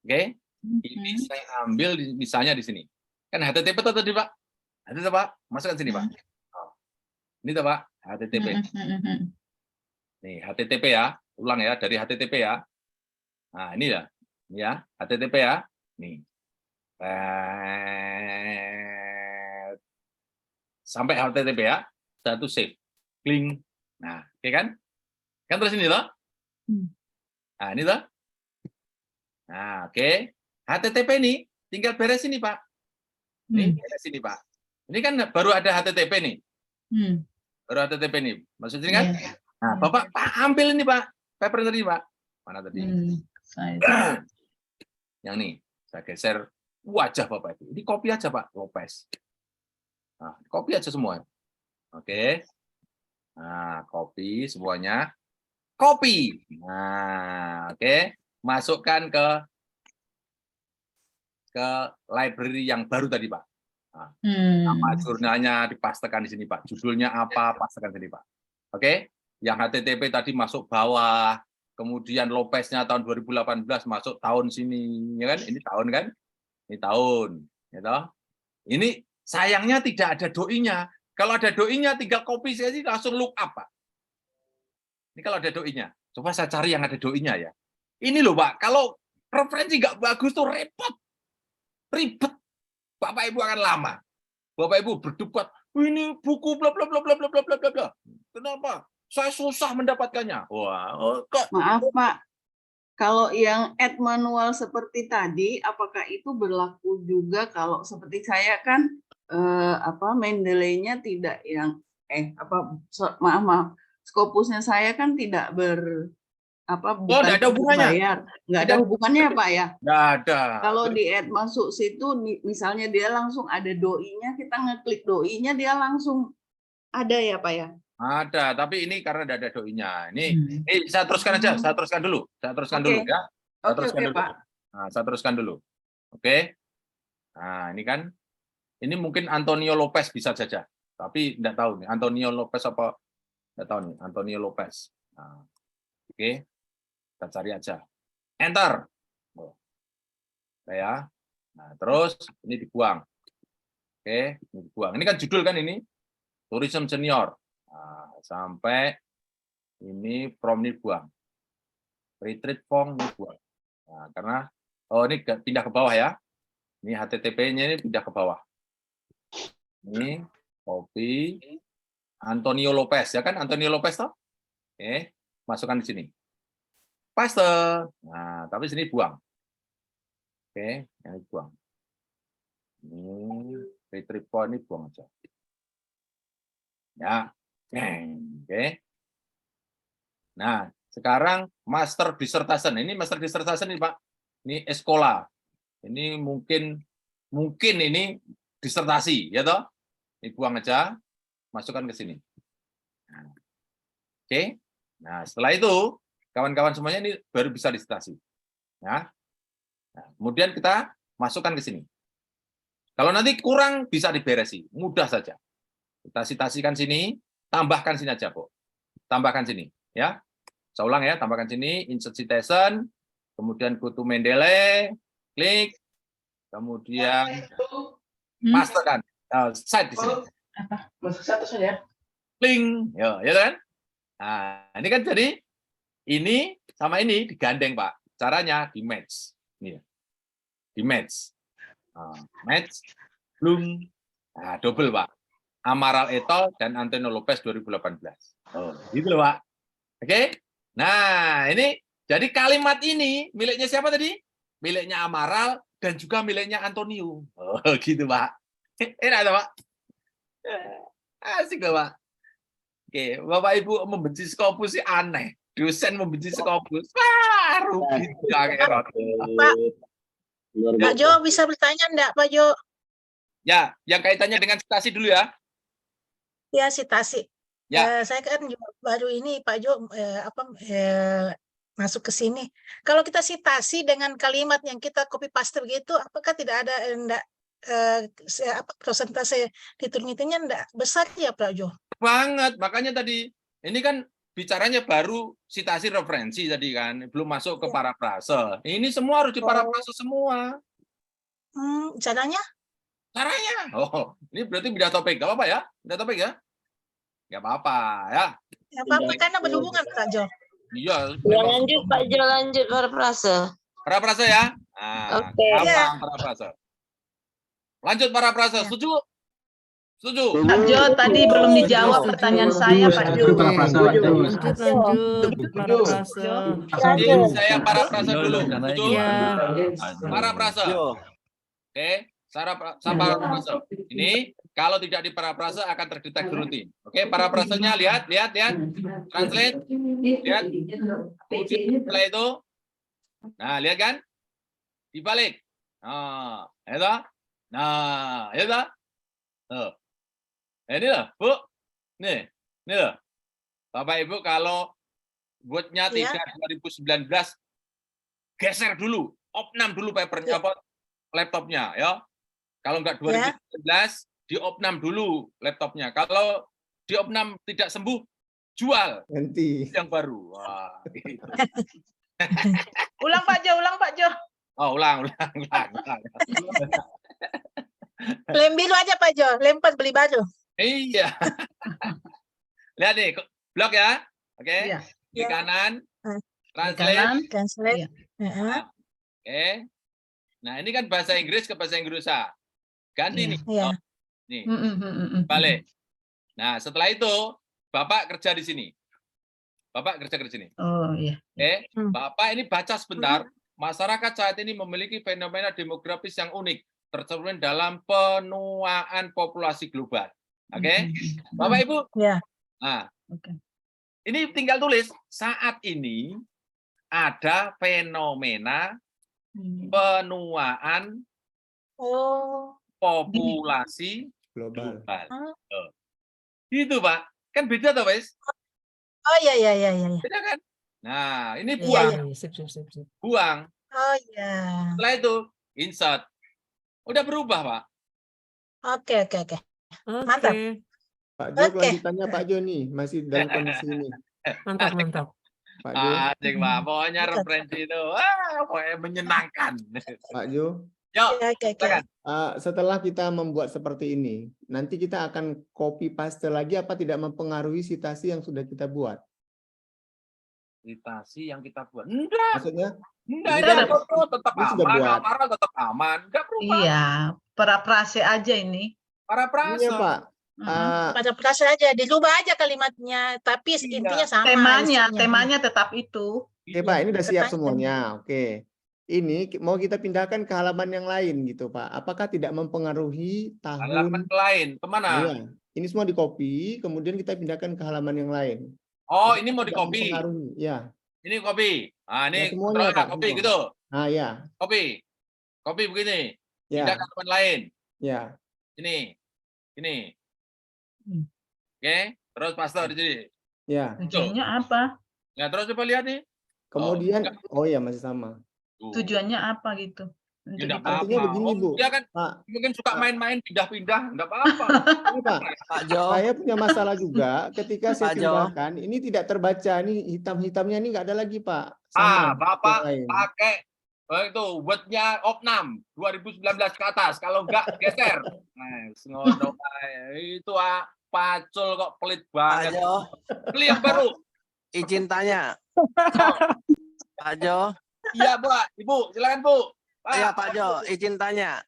Oke. Ini saya ambil misalnya di sini. Kan HTTP itu tadi Pak. HTTP Pak, masukkan sini Pak. Oh. Ini tuh Pak, HTTP. Nih, HTTP ya. Ulang ya, dari HTTP ya. Nah, ini ya. Ini ya, HTTP ya. Nih. Sampai HTTP ya. Satu save. Kling. Nah, oke kan? Kan terus ini loh. Nah, ini loh. Nah, oke. HTTP ini tinggal beres ini, Pak. Nih, beres ini, Pak. Ini kan baru ada HTTP nih. Baru HTTP nih. Maksudnya kan? Nah, Bapak ambil ini, Pak. Paper tadi, Pak. Mana tadi? Yang nih, saya geser wajah Bapak itu. Ini copy aja, Pak. Lopez. Nah, copy aja semua. Oke. Nah, copy semuanya. Copy. Nah, oke. Masukkan ke library yang baru tadi, Pak. Nah, nama jurnalnya dipastekan di sini, Pak. Judulnya apa, pastekan sini, Pak. Oke. Yang HTTP tadi masuk bawah. Kemudian Lopeznya tahun 2018 masuk tahun sini, ya kan? Ini tahun kan? Ini tahun, ya toh? Ini sayangnya tidak ada doinya. Kalau ada doi-nya tinggal copy saja langsung look up, Pak. Ini kalau ada doi-nya. Coba saya cari yang ada doi-nya ya. Ini loh, Pak, kalau referensi nggak bagus tuh repot. Ribet. Bapak Ibu akan lama. Bapak Ibu berdebat, ini buku bla bla bla bla bla bla bla bla. Kenapa? Saya susah mendapatkannya. Wah, kok. Maaf, Pak. Kalau yang add manual seperti tadi, apakah itu berlaku juga kalau seperti saya kan Mendeley-nya tidak yang maaf, Scopusnya saya kan tidak bukan nggak ada hubungannya. bayar, nggak ada hubungannya Pak ya? Nggak ada. Kalau di add masuk situ, misalnya dia langsung ada doi-nya, kita ngeklik doi-nya dia langsung ada ya Pak ya? Ada, tapi ini karena tidak ada doi-nya. Ini saya teruskan aja, saya teruskan dulu. Saya teruskan dulu ya. Saya teruskan dulu. Pak. Nah, saya teruskan dulu. Oke. Nah, ini kan ini mungkin Antonio Lopez bisa saja. Tapi tidak tahu nih Antonio Lopez apa, tidak tahu nih Antonio Lopez. Nah, oke. Kita cari aja. Enter. Ya. Nah, terus ini dibuang. Oke, ini dibuang. Ini kan judul kan ini. Tourism Senior. Nah, sampai ini from ini buang. Retreat form ini buang. Nah, karena ini pindah ke bawah ya. Ini HTTP-nya ini pindah ke bawah. Ini copy Antonio Lopez ya kan, Antonio Lopez toh? Oke, masukkan di sini. Paste. Nah, tapi sini buang. Oke, yang ini buang. Ini retreat form ini buang aja. Ya. Oke. Nah, sekarang master dissertation. Ini master dissertation ini, Pak. Ini Escola. Ini mungkin ini disertasi, ya toh? Ini buang aja, masukkan ke sini. Oke. Nah, setelah itu kawan-kawan semuanya ini baru bisa disertasi. Ya. Nah, kemudian kita masukkan ke sini. Kalau nanti kurang bisa diberesi, mudah saja. Kita citasikan sini. Tambahkan sini aja, Bu. Tambahkan sini, ya. Saya ulang ya, tambahkan sini, insert citation, kemudian go to Mendeley, klik, kemudian pastekan site di sini. Masuk satu saja. Link, ya kan? Nah, ini kan jadi ini sama ini digandeng, Pak. Caranya di match. Ini. Di match. Match, belum, double, Pak. Amaral et al. Dan Antonio Lopez 2018. Oh, gitu loh, Pak. Oke. Nah, ini jadi kalimat ini miliknya siapa tadi? Miliknya Amaral dan juga miliknya Antonio. Oh, gitu, Pak. Enak, Pak. Asik loh, Pak. Oke, Bapak Ibu membenci Scopus sih aneh. Dosen membenci Scopus. Wah, rugi juga. Pak Jo bisa bertanya enggak, Pak Jo? Ya, yang kaitannya dengan citasi dulu ya. Ya, citasi. Ya. Saya kan juga baru ini Pak Jo masuk ke sini. Kalau kita citasi dengan kalimat yang kita copy paste begitu, apakah tidak ada persentase diturunnya enggak besar ya Pak Jo? Banget, makanya tadi ini kan bicaranya baru citasi referensi tadi kan, belum masuk ke parafrase. Ini semua harus di parafrase semua. Caranya? Caranya. Oh, ini berarti beda topik. Gak apa-apa ya? Beda topik ya? Gak apa-apa ya. Gak apa-apa karena berhubungan Pak Jo. Iya. Ya, lanjut Pak Jo, lanjut parafrase. Parafrase ya? Nah, Oke. gampang parafrase. Lanjut parafrase. Setuju? Setuju. Pak Jo, tadi belum dijawab pertanyaan saya, Pak Jo. Lanjut parafrase. Saya parafrase dulu. Setuju? Parafrase. Oke. Parafrase. Ini kalau tidak di parafrase akan terdeteksi rutin. Oke, parafrasenya lihat. Translate. Lihat. Setelah itu. Nah, lihat kan? Dibalik. Nah, itu. Nah, itu. Tuh. Ini loh, Bu. Nih loh. Bapak Ibu kalau buatnya tidak 2019 geser dulu, opnam dulu papernya apa laptopnya ya. Kalau enggak 2019 di opnam dulu laptopnya. Kalau di opnam tidak sembuh, jual ganti yang baru. Wah, gitu. Ulang Pak Jo. Oh, ulang. Lem biru aja Pak Jo, lempar beli baru. Iya. Lihat nih, blok ya. Oke. Iya. Di kanan, Kanan. translate. Iya. Oke. Nah, ini kan bahasa Inggris ke bahasa Indonesia. Ganti nih. Iya. Nih. Balik. Nah, setelah itu Bapak kerja di sini. Bapak kerja di sini. Oh iya. Oke. Bapak ini baca sebentar. Masyarakat saat ini memiliki fenomena demografis yang unik, tercermin dalam penuaan populasi global. Oke. Bapak Ibu. Ya. Nah, ini tinggal tulis saat ini ada fenomena penuaan populasi global. Gitu, Pak. Kan beda toh, Wes? Oh iya. Beda kan? Nah, ini Iya, buang. iya. Sip. Buang. Oh iya. Setelah itu insert. Udah berubah, Pak. Oke. Mantap. Pak Jo, kelanjutannya Pak Jo nih, masih dalam kondisi ini. Mantap. Pak Jo. Asik, Pak. Pokoknya referensi itu pokoknya menyenangkan. Pak Jo. Yuk, setelah kita membuat seperti ini, nanti kita akan copy paste lagi apa tidak mempengaruhi citasi yang sudah kita buat? Citasi yang kita buat. Enggak. Maksudnya? Enggak, tetap aman, Amara tetap aman. Enggak berubah. Iya, parafrase aja ini. Parafrase. Iya, Pak. Pada prase aja, dirubah aja kalimatnya, tapi intinya sama. Temanya tetap itu. Oke, Pak, ini udah siap semuanya. Oke. Ini mau kita pindahkan ke halaman yang lain gitu, Pak. Apakah tidak mempengaruhi tahun? Halaman lain, kemana? Iya. Ini semua di copy, kemudian kita pindahkan ke halaman yang lain. Oh, ini mau di copy. Ya. Ini copy. Nah, ini semuanya, Pak, copy semua. gitu. Nah, ya. Copy begini. Ya. Pindah ke halaman lain. Ya. Ini. Oke, terus paste di sini. Ya. Tujuannya apa? Nah, terus coba lihat nih. Kemudian, oh ya masih sama. Tujuannya apa gitu? Tidak Artinya begini, Bu. Dia kan Pak, mungkin suka main-main, pindah-pindah, enggak apa-apa. Pak Jo. Saya punya masalah juga ketika saya Pak Jo. pindahkan, ini tidak terbaca, ini hitam-hitamnya ini nggak ada lagi, Pak. Sama Bapak yang lain. pakai itu wordnya opnam 2019 ke atas, kalau enggak geser. Nah, ngono itu pacul kok pelit banget. Pak Jo. Beli yang baru. Izin tanya. Pak Jo. Iya, Pak. Ibu, silakan, Bu. Iya, Pak Jo, izin tanya.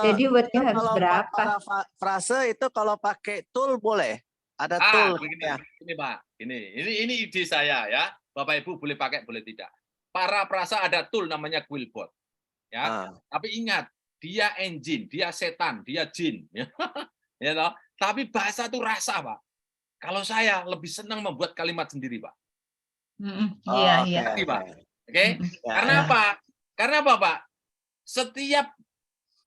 Jadi wordnya harus kalau berapa? Frase itu kalau pakai tool boleh? Ada tool. Begini, ini Pak. Ini ide saya ya. Bapak Ibu boleh pakai, boleh tidak. Parafrasa ada tool namanya Quillbot. Ya. Tapi ingat, dia engine, dia setan, dia jin. Ya toh? Tapi bahasa itu rasa, Pak. Kalau saya lebih senang membuat kalimat sendiri, Pak. Iya. Oke? Karena apa? Karena apa, Pak? Setiap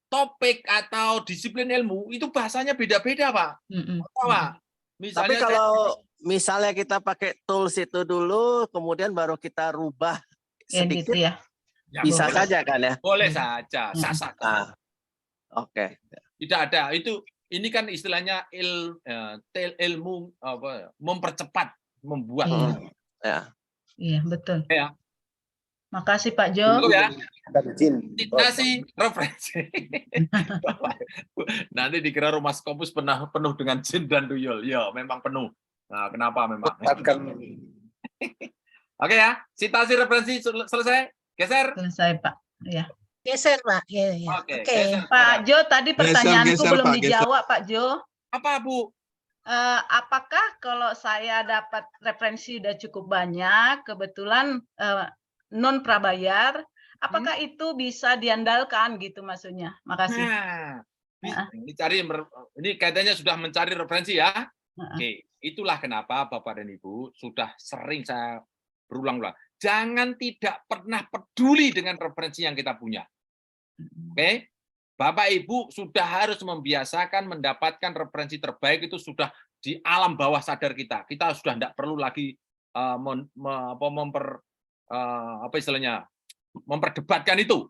topik atau disiplin ilmu itu bahasanya beda-beda, Pak. Pak. Tapi kalau misalnya kita pakai tools itu dulu, kemudian baru kita rubah sedikit, gitu ya. Bisa boleh saja kan ya? Boleh saja, sah-sah. Oke. Tidak ada. Ini kan istilahnya ilmu mempercepat, membuat. Iya, betul. Ya. Makasih Pak Jo. Tunggu ya. Citasi referensi. Nanti dikira rumah Scopus penuh dengan jin dan tuyul. Ya, memang penuh. Nah, kenapa memang? Oke ya, citasi referensi selesai. Geser. Selesai, Pak. Ya. Geser, Pak. Ya. Oke. Pak Jo, tadi pertanyaanku belum dijawab, Pak Jo. Apa, Bu? Apakah kalau saya dapat referensi udah cukup banyak, kebetulan non prabayar, apakah itu bisa diandalkan gitu maksudnya? Makasih. Ini kaitannya sudah mencari referensi ya. Oke, itulah kenapa Bapak dan Ibu sudah sering saya berulang-ulang. Jangan tidak pernah peduli dengan referensi yang kita punya. Oke? Bapak Ibu sudah harus membiasakan mendapatkan referensi terbaik itu sudah di alam bawah sadar kita. Kita sudah tidak perlu lagi memperdebatkan itu.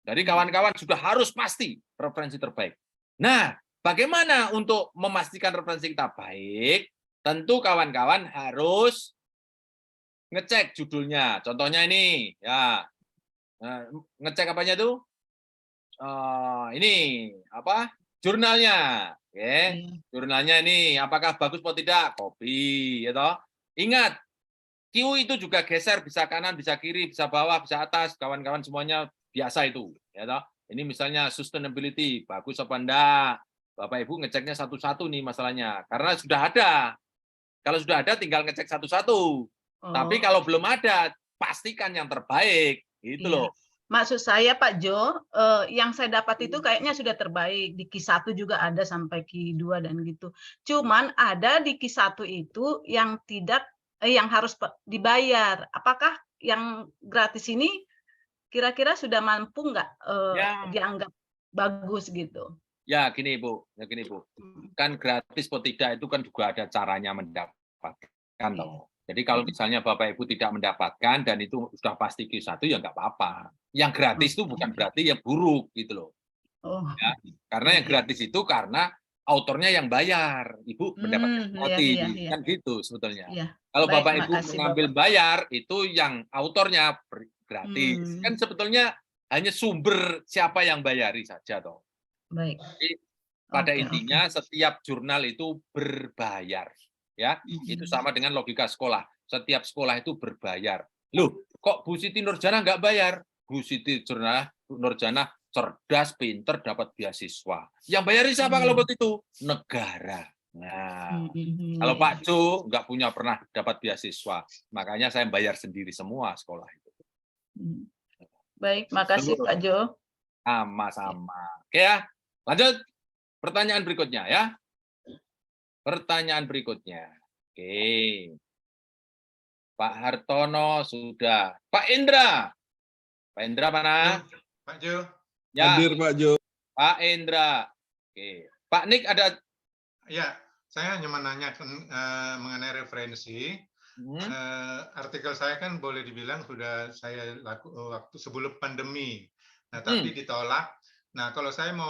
Jadi kawan-kawan sudah harus pasti referensi terbaik. Nah, bagaimana untuk memastikan referensi kita baik? Tentu kawan-kawan harus ngecek judulnya. Contohnya ini, ya, ngecek apanya tuh? Ini apa? Jurnalnya, jurnalnya ini apakah bagus atau tidak? Copy, ya toh. Ingat, Q itu juga geser, bisa kanan, bisa kiri, bisa bawah, bisa atas, kawan-kawan semuanya biasa itu, ya toh. Ini misalnya sustainability, bagus apa enggak? Bapak Ibu ngeceknya satu-satu nih masalahnya, karena sudah ada. Kalau sudah ada, tinggal ngecek satu-satu. Tapi kalau belum ada, pastikan yang terbaik, gitu loh. Maksud saya Pak Jo, yang saya dapat itu kayaknya sudah terbaik. Di Q1 juga ada sampai Q2 dan gitu. Cuman ada di Q1 itu yang tidak, yang harus dibayar. Apakah yang gratis ini kira-kira sudah mampu nggak dianggap bagus gitu? Ya gini Bu, kan gratis atau tidak itu kan juga ada caranya mendapatkan loh. Jadi kalau misalnya Bapak Ibu tidak mendapatkan dan itu sudah pasti Q1 ya nggak apa-apa. Yang gratis itu bukan berarti yang buruk gitu loh. Ya, karena yang gratis itu karena autornya yang bayar, Ibu mendapatkan roti, kan gitu sebetulnya. Kalau Bapak Ibu mengambil bayar itu yang autornya gratis, kan sebetulnya hanya sumber siapa yang bayari saja toh. Baik. Jadi, pada intinya setiap jurnal itu berbayar. Ya, itu sama dengan logika sekolah. Setiap sekolah itu berbayar. Loh, kok Bu Siti Nurjana nggak bayar? Bu Siti Nurjana cerdas, pinter, dapat beasiswa. Yang bayari siapa kalau begitu? Negara. Nah, kalau Pak Jo nggak pernah dapat beasiswa, makanya saya bayar sendiri semua sekolah itu. Baik, makasih Pak Jo. Sama-sama. Oke ya, lanjut pertanyaan berikutnya ya. Pertanyaan berikutnya. Oke. Pak Hartono sudah. Pak Indra. Pak Indra mana? Pak Jo. Ya. Hadir Pak Jo. Pak Indra. Oke. Pak Nik ada? Ya, saya hanya menanyakan mengenai referensi. Artikel saya kan boleh dibilang sudah saya waktu sebelum pandemi. Nah, tapi ditolak. Nah, kalau saya mau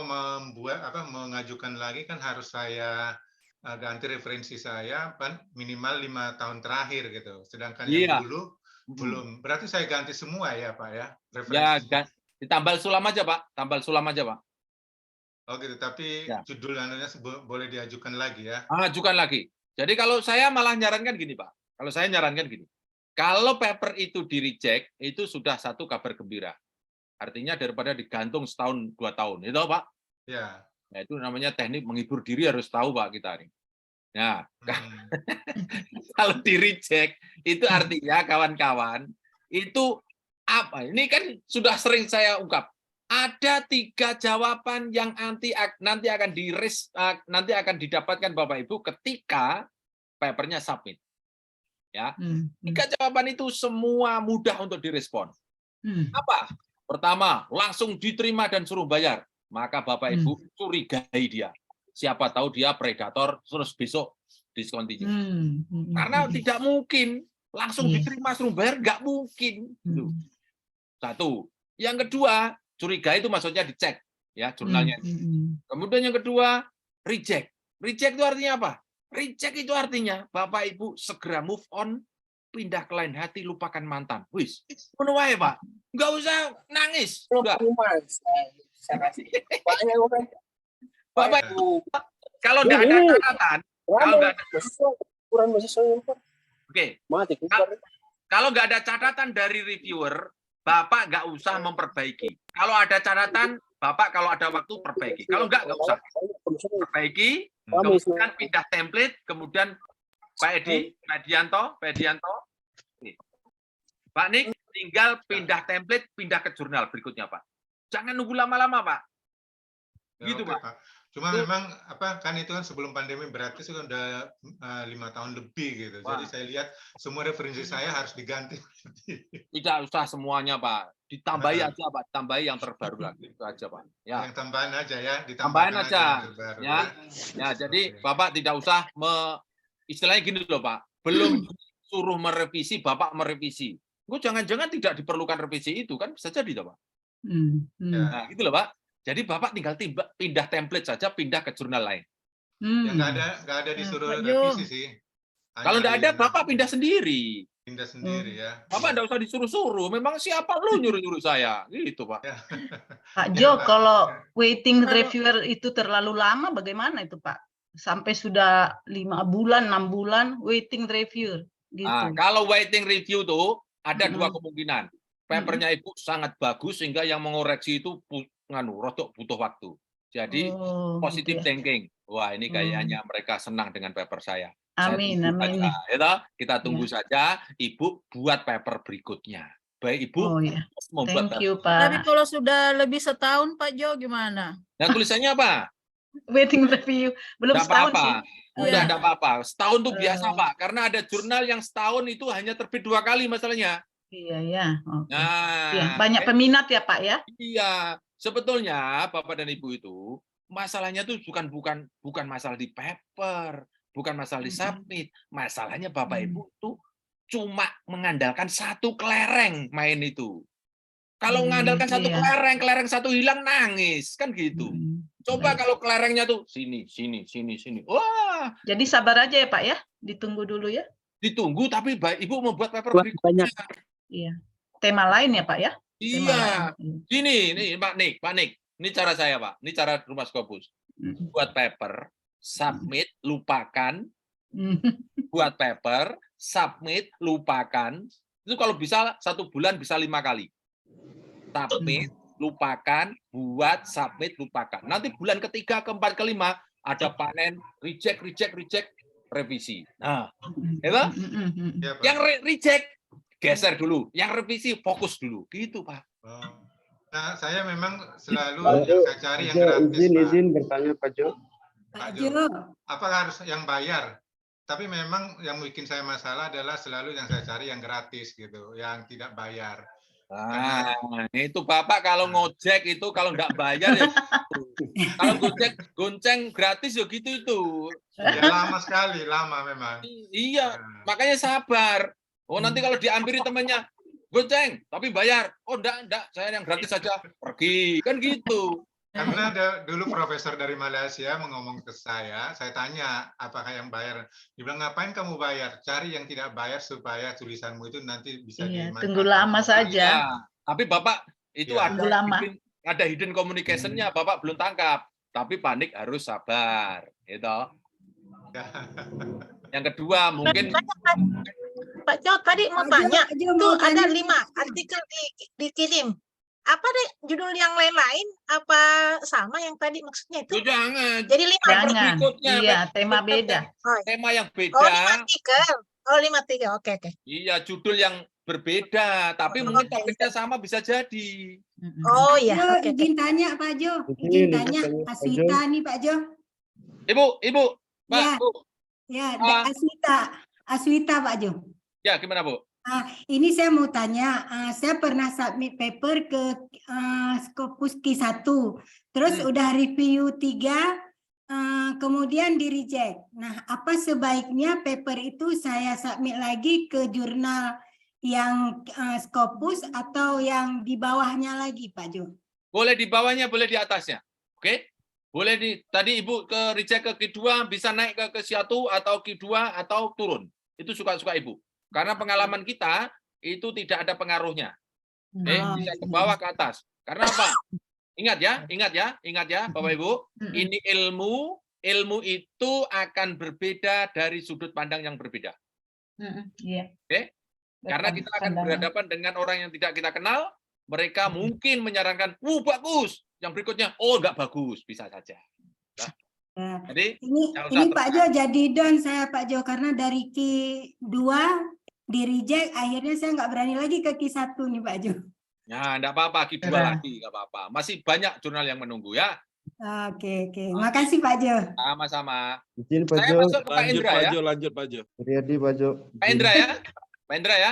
mengajukan lagi kan harus saya ganti referensi saya minimal 5 tahun terakhir gitu. Sedangkan yang dulu belum. Berarti saya ganti semua ya Pak ya? Referensi. Ya, ditambal sulam aja Pak. Tambal sulam aja Pak. Oh gitu, tapi judul anunya boleh diajukan lagi ya? Ajukan lagi. Jadi kalau saya malah nyarankan gini Pak. Kalau saya nyarankan gini. Kalau paper itu di-reject, itu sudah satu kabar gembira. Artinya daripada digantung setahun 2 tahun. Itu Pak? Ya. Nah, itu namanya teknik menghibur diri, harus tahu Pak kita ini. Nah, kalau di-reject itu artinya kawan-kawan itu apa? Ini kan sudah sering saya ungkap. Ada 3 jawaban yang nanti akan didapatkan Bapak Ibu ketika papernya submit. Ya, 3 jawaban itu semua mudah untuk direspon. Apa? Pertama, langsung diterima dan suruh bayar. Maka Bapak Ibu curigai dia. Siapa tahu dia predator, terus besok discontinue. Karena tidak mungkin langsung diterima suruh bayar, nggak mungkin. Satu. Yang kedua, curigai itu maksudnya dicek ya jurnalnya. Kemudian yang kedua, reject. Reject itu artinya apa? Reject itu artinya Bapak Ibu segera move on, pindah ke lain hati, lupakan mantan. Wis, ngono wae Pak. Nggak usah nangis. Udah. Bapak Ibu, kalau nggak ada catatan, kalau nggak ada catatan dari reviewer, Bapak nggak usah memperbaiki. Kalau ada catatan, Bapak kalau ada waktu perbaiki. Kalau nggak usah. Perbaiki, kemudian pindah template, kemudian Pak Edi, Pak Dianto. Pak Nik, tinggal pindah template, pindah ke jurnal berikutnya Pak. Jangan nunggu lama-lama Pak. Gitu Pak. Cuma memang kan itu kan sebelum pandemi, berarti sudah udah 5 tahun lebih gitu. Jadi saya lihat semua referensi saya harus diganti. Tidak usah semuanya Pak. Ditambahi aja Pak, tambahi yang terbaru lagi itu aja Pak. Ya. Yang tambahan aja ya, tambahan aja. Ya, jadi Bapak tidak usah istilahnya gini loh Pak. Belum suruh merevisi, Bapak merevisi. Jangan-jangan tidak diperlukan revisi itu kan bisa jadi Pak. Nah, gitu loh Pak. Jadi Bapak tinggal pindah template saja, pindah ke jurnal lain. Ya nggak ada disuruh revisi sih. Kalau nggak ada, Bapak pindah sendiri. pindah sendiri ya. Bapak nggak usah disuruh-suruh. Memang siapa lu nyuruh-nyuruh saya? Gitu, Pak. Pak Jo, kalau waiting reviewer itu terlalu lama, bagaimana itu, Pak? Sampai sudah 5 bulan, 6 bulan waiting reviewer. Gitu. Nah, kalau waiting review tuh ada dua kemungkinan. Papernya Ibu sangat bagus sehingga yang mengoreksi itu rodok butuh waktu. Jadi positive thinking. Wah, ini kayaknya mereka senang dengan paper saya. Amin, amin. Kita tunggu saja Ibu buat paper berikutnya. Baik Ibu. Thank you, Pak. Tapi kalau sudah lebih setahun, Pak Jo, gimana? Nah, tulisannya apa? Waiting review. Belum Nggak setahun apa-apa. sih. Udah enggak apa-apa. Setahun tuh biasa, Pak. Karena ada jurnal yang setahun itu hanya terbit 2 kali masalahnya. Iya, ya. Okay. Nah, ya, banyak peminat ya, Pak ya? Iya. Sebetulnya Bapak dan Ibu itu masalahnya tuh bukan masalah di paper, bukan masalah di submit. Masalahnya Bapak Ibu tuh cuma mengandalkan satu kelereng main itu. Kalau mengandalkan satu kelereng satu hilang nangis, kan gitu. Coba kalau kelerengnya tuh sini. Wah. Jadi sabar aja ya, Pak ya. Ditunggu dulu ya. Ditunggu, tapi Ibu membuat paper berikutnya. Iya. Tema lain ya, Pak ya? Iya. Ini Pak Nik. Ini cara saya, Pak. Ini cara Rumah Scopus. Buat paper, submit, lupakan. Buat paper, submit, lupakan. Itu kalau bisa 1 bulan bisa 5 kali. Submit, lupakan, buat, submit, lupakan. Nanti bulan ketiga, keempat, kelima ada panen, reject, revisi. Nah, itu yang reject geser dulu, yang revisi fokus dulu, gitu Pak. Nah, saya memang selalu yang saya cari yang gratis. Izin bertanya Pak Jo. Pak Jo, apakah harus yang bayar? Tapi memang yang bikin saya masalah adalah selalu yang saya cari yang gratis gitu, yang tidak bayar. Nah, itu Bapak kalau ngojek itu kalau nggak bayar ya kalau gonceng gratis ya gitu itu. Ya lama sekali, lama memang. Iya, makanya sabar. Oh, nanti kalau diambil temannya gonceng tapi bayar. Oh, enggak, saya yang gratis saja. Pergi. Kan gitu. Karena ada dulu profesor dari Malaysia ngomong ke saya tanya apakah yang bayar. Dia bilang ngapain kamu bayar? Cari yang tidak bayar supaya tulisanmu itu nanti bisa dimanfaatkan. Tunggu lama saja. Ya, tapi Bapak itu ada hidden communication-nya, Bapak belum tangkap. Tapi panik harus sabar, gitu. Yang kedua mungkin Pak Jo tadi mau tanya, itu ada 5 artikel dikirim. Apa deh judul yang lain-lain apa sama yang tadi maksudnya itu? Jangan. Jadi 5 jangan. Iya, tema beda. Tema yang beda. Oh, 5 artikel. Oh, 5 artikel. Oke. Iya, judul yang berbeda, tapi mungkin topiknya sama bisa jadi. Oh iya. Izin tanya Pak Jo. Izin tanya Aswita nih Pak Jo. Ibu, Pak, ya. Bu. Ya, Aswita Pak Jo. Ya, gimana Bu? Ini saya mau tanya, saya pernah submit paper ke Scopus Q1, terus udah review 3, kemudian di reject. Nah, apa sebaiknya paper itu saya submit lagi ke jurnal yang Scopus atau yang di bawahnya lagi, Pak Jo? Boleh di bawahnya, boleh di atasnya. Oke? Boleh tadi Ibu ke reject ke Q2, bisa naik ke Q1 atau Q2 atau turun. Itu suka-suka Ibu. Karena pengalaman kita itu tidak ada pengaruhnya. Bisa ke bawah ke atas. Karena apa? Ingat ya, Bapak Ibu. Ini ilmu itu akan berbeda dari sudut pandang yang berbeda. Oke? Karena kita akan berhadapan dengan orang yang tidak kita kenal, mereka mungkin menyarankan, bagus. Yang berikutnya, nggak bagus, bisa saja. Nah, jadi ini Pak Jo jadi down saya Pak Jo karena dari Q2 di reject akhirnya saya nggak berani lagi ke Q1 nih Pak Jo. Nah, enggak apa-apa, Q2 lagi, enggak apa-apa. Masih banyak jurnal yang menunggu ya. Oke. Makasih Pak Jo. Sama-sama. Izin Pak Saya Jo. masuk ke Pak Indra ya. Lanjut Pak Jo. Riyadi Pak Jo. Pak Indra ya. Pak Indra ya.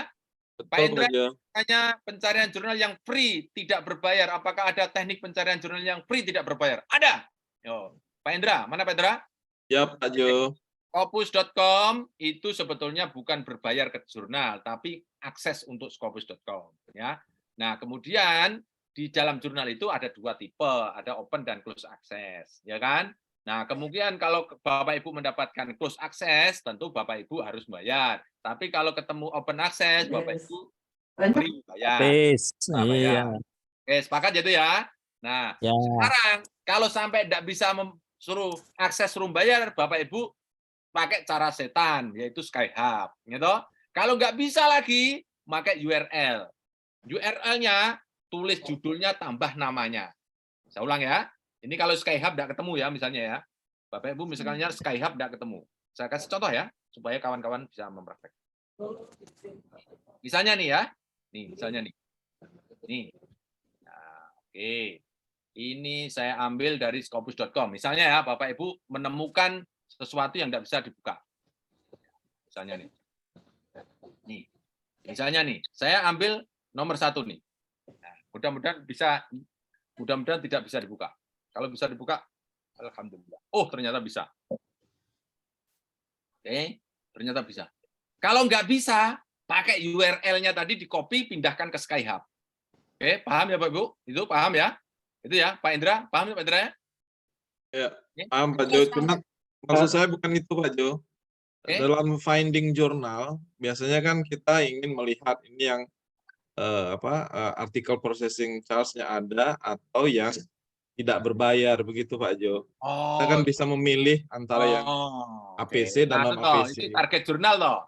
Pak Indra Pak Jo. hanya pencarian jurnal yang free tidak berbayar. Apakah ada teknik pencarian jurnal yang free tidak berbayar? Ada. Yo. Pak Indra, mana Pak Indra? Ya Pak Jo. Scopus.com itu sebetulnya bukan berbayar ke jurnal, tapi akses untuk Scopus.com. Ya. Nah, kemudian di dalam jurnal itu ada 2 tipe, ada open dan close access, ya kan? Nah, kemungkinan kalau Bapak Ibu mendapatkan close access, tentu Bapak Ibu harus bayar. Tapi kalau ketemu open access, Bapak Ibu free bayar. Nah, bayar. Oke, sepakat ya itu ya. Nah, sekarang kalau sampai tidak bisa suruh akses suruh bayar, Bapak Ibu pakai cara setan, yaitu Skyhub. Gitu. Kalau nggak bisa lagi, pakai URL. URL-nya tulis judulnya tambah namanya. Saya ulang ya. Ini kalau Skyhub tidak ketemu ya, misalnya ya. Bapak Ibu misalnya Skyhub tidak ketemu. Saya kasih contoh ya, supaya kawan-kawan bisa mempraktek. Misalnya nih ya. Nih, misalnya nih. Nih. Nah, oke. Ini saya ambil dari scopus.com. Misalnya ya, Bapak Ibu menemukan sesuatu yang tidak bisa dibuka. Misalnya nih. Nih. Misalnya nih, saya ambil nomor 1 nih. Nah, mudah-mudahan tidak bisa dibuka. Kalau bisa dibuka, alhamdulillah. Oh, ternyata bisa. Oke, ternyata bisa. Kalau nggak bisa, pakai URL-nya tadi di-copy, pindahkan ke Skyhub. Oke, paham ya Pak Ibu? Itu paham ya? Itu ya, Pak Indra? Paham ya Pak Indra ya? Ya, paham Pak Jo. Cuma maksud saya bukan itu Pak Jo. Dalam finding journal, biasanya kan kita ingin melihat ini yang artikel processing charge-nya ada atau yang tidak berbayar begitu Pak Jo. Kita kan bisa memilih antara yang APC dan non APC. Itu target jurnal loh.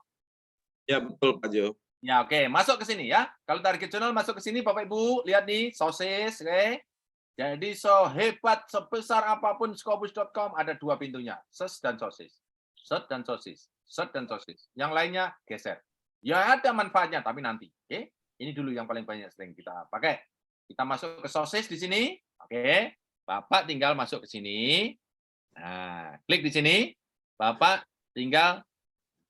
Ya betul Pak Jo. Ya oke, masuk ke sini ya. Kalau target jurnal masuk ke sini Bapak Ibu, lihat nih sources, oke. Jadi hebat sebesar apapun scopus.com ada 2 pintunya, search dan sources. Search dan sources. Search dan sources. Yang lainnya geser. Ya ada manfaatnya tapi nanti, oke. Ini dulu yang paling banyak sering kita pakai. Kita masuk ke sources di sini, oke. Bapak tinggal masuk ke sini. Nah, klik di sini. Bapak tinggal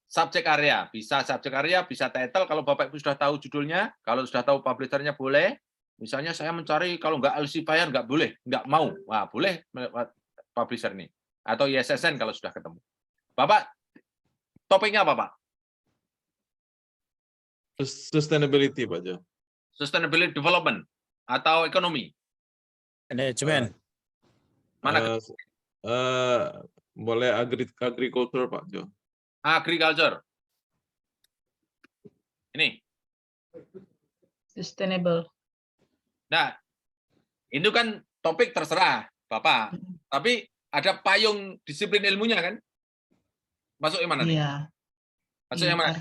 subject area. Bisa subject area, bisa title. Kalau Bapak Ibu sudah tahu judulnya, kalau sudah tahu publisher-nya boleh. Misalnya saya mencari kalau nggak Elsevier nggak boleh, nggak mau. Wah, boleh publisher ini. Atau ISSN kalau sudah ketemu. Bapak, topiknya apa Pak? Sustainability Pak Jo. Sustainability development atau ekonomi? Manajemen. Mana? Boleh agriculture Pak Jo. Agriculture. Ini. Sustainable. Nah, itu kan topik terserah Bapak. Tapi ada payung disiplin ilmunya kan? Masuk yang mana nih? Iya. Masuk yang mana?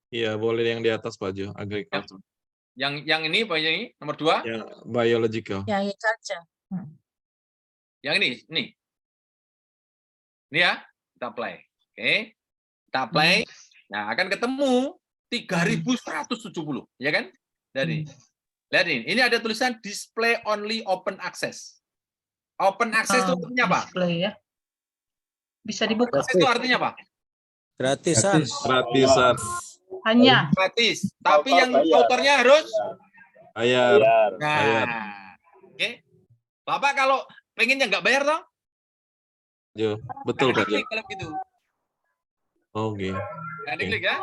Iya, boleh yang di atas Pak Jo, agriculture. Yang ini, Pak ini nomor 2? Yang biological. Yang agriculture. Yang ini. Ini ya, kita play. Oke. Kita play. Nah, akan ketemu 3170, ya kan? Dari lihat ini ada tulisan display only open access. Open access itu artinya apa? Display ya. Bisa dibuka. Access itu artinya apa? Gratisan. Hanya gratis. Tapi yang autornya harus bayar. Nah, oke. Bapak kalau pengennya nggak bayar toh? Jo, betul Pak Jo. Kalau gitu. Oke. Nah, diklik ya.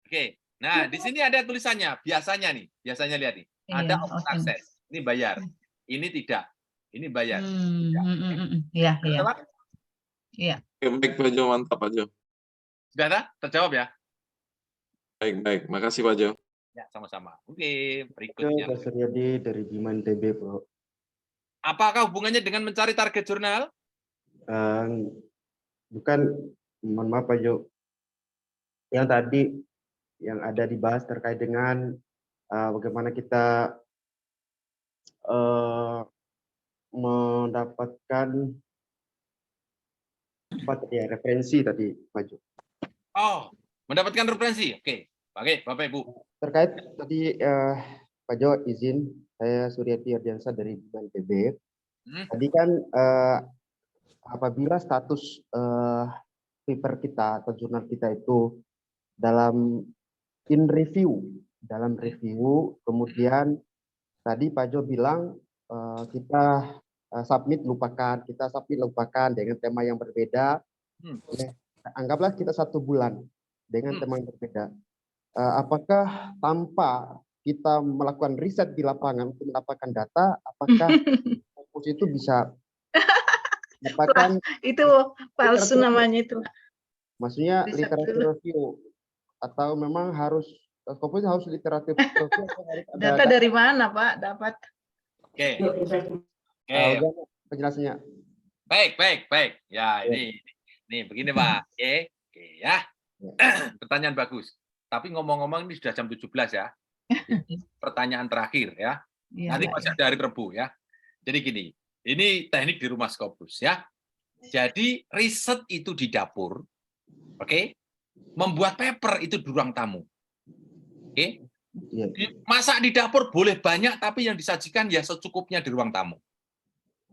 Oke. Nah, di sini ada tulisannya. Biasanya lihat nih. Ada open access. Ini bayar. Ini tidak. Ini bayar. Iya. Iya. Oke, baik Pak Jo, mantap Pak Jo. Sudah ada? Terjawab ya? Baik. Makasih Pak Jo. Ya, sama-sama. Oke, berikutnya. Pak Suryadi dari Biman TB, Bro. Apakah hubungannya dengan mencari target jurnal? Bukan, mohon maaf Pak Jo. Yang tadi yang ada dibahas terkait dengan bagaimana kita mendapatkan referensi tadi Pak Jo. Oh, mendapatkan referensi. Oke. Bapak Ibu. Terkait tadi Pak Jo izin, saya Suryati Ardiansa dari Biman TB. Tadi kan apabila status paper kita atau jurnal kita itu dalam review, kemudian tadi Pak Jo bilang kita submit lupakan dengan tema yang berbeda. Anggaplah kita 1 bulan dengan tema yang berbeda. Apakah tanpa kita melakukan riset di lapangan untuk mendapatkan data, apakah fokus itu bisa Dapatkan Itu palsu namanya itu. maksudnya Riset literatur dulu. review atau memang harus Scopus harus literatur review atau harus ada Data dari mana, Pak? Dapat. Oke. Udah, penjelasannya. Baik. Ya, ini begini, Pak. Oke, ya. Pertanyaan bagus. Tapi ngomong-ngomong ini sudah jam 17 ya. Pertanyaan terakhir ya. Nanti masih ada hari Rabu ya. Jadi gini, ini teknik di rumah Scopus ya. Jadi riset itu di dapur, oke? Membuat paper itu di ruang tamu, oke? Masak di dapur boleh banyak, tapi yang disajikan ya secukupnya di ruang tamu,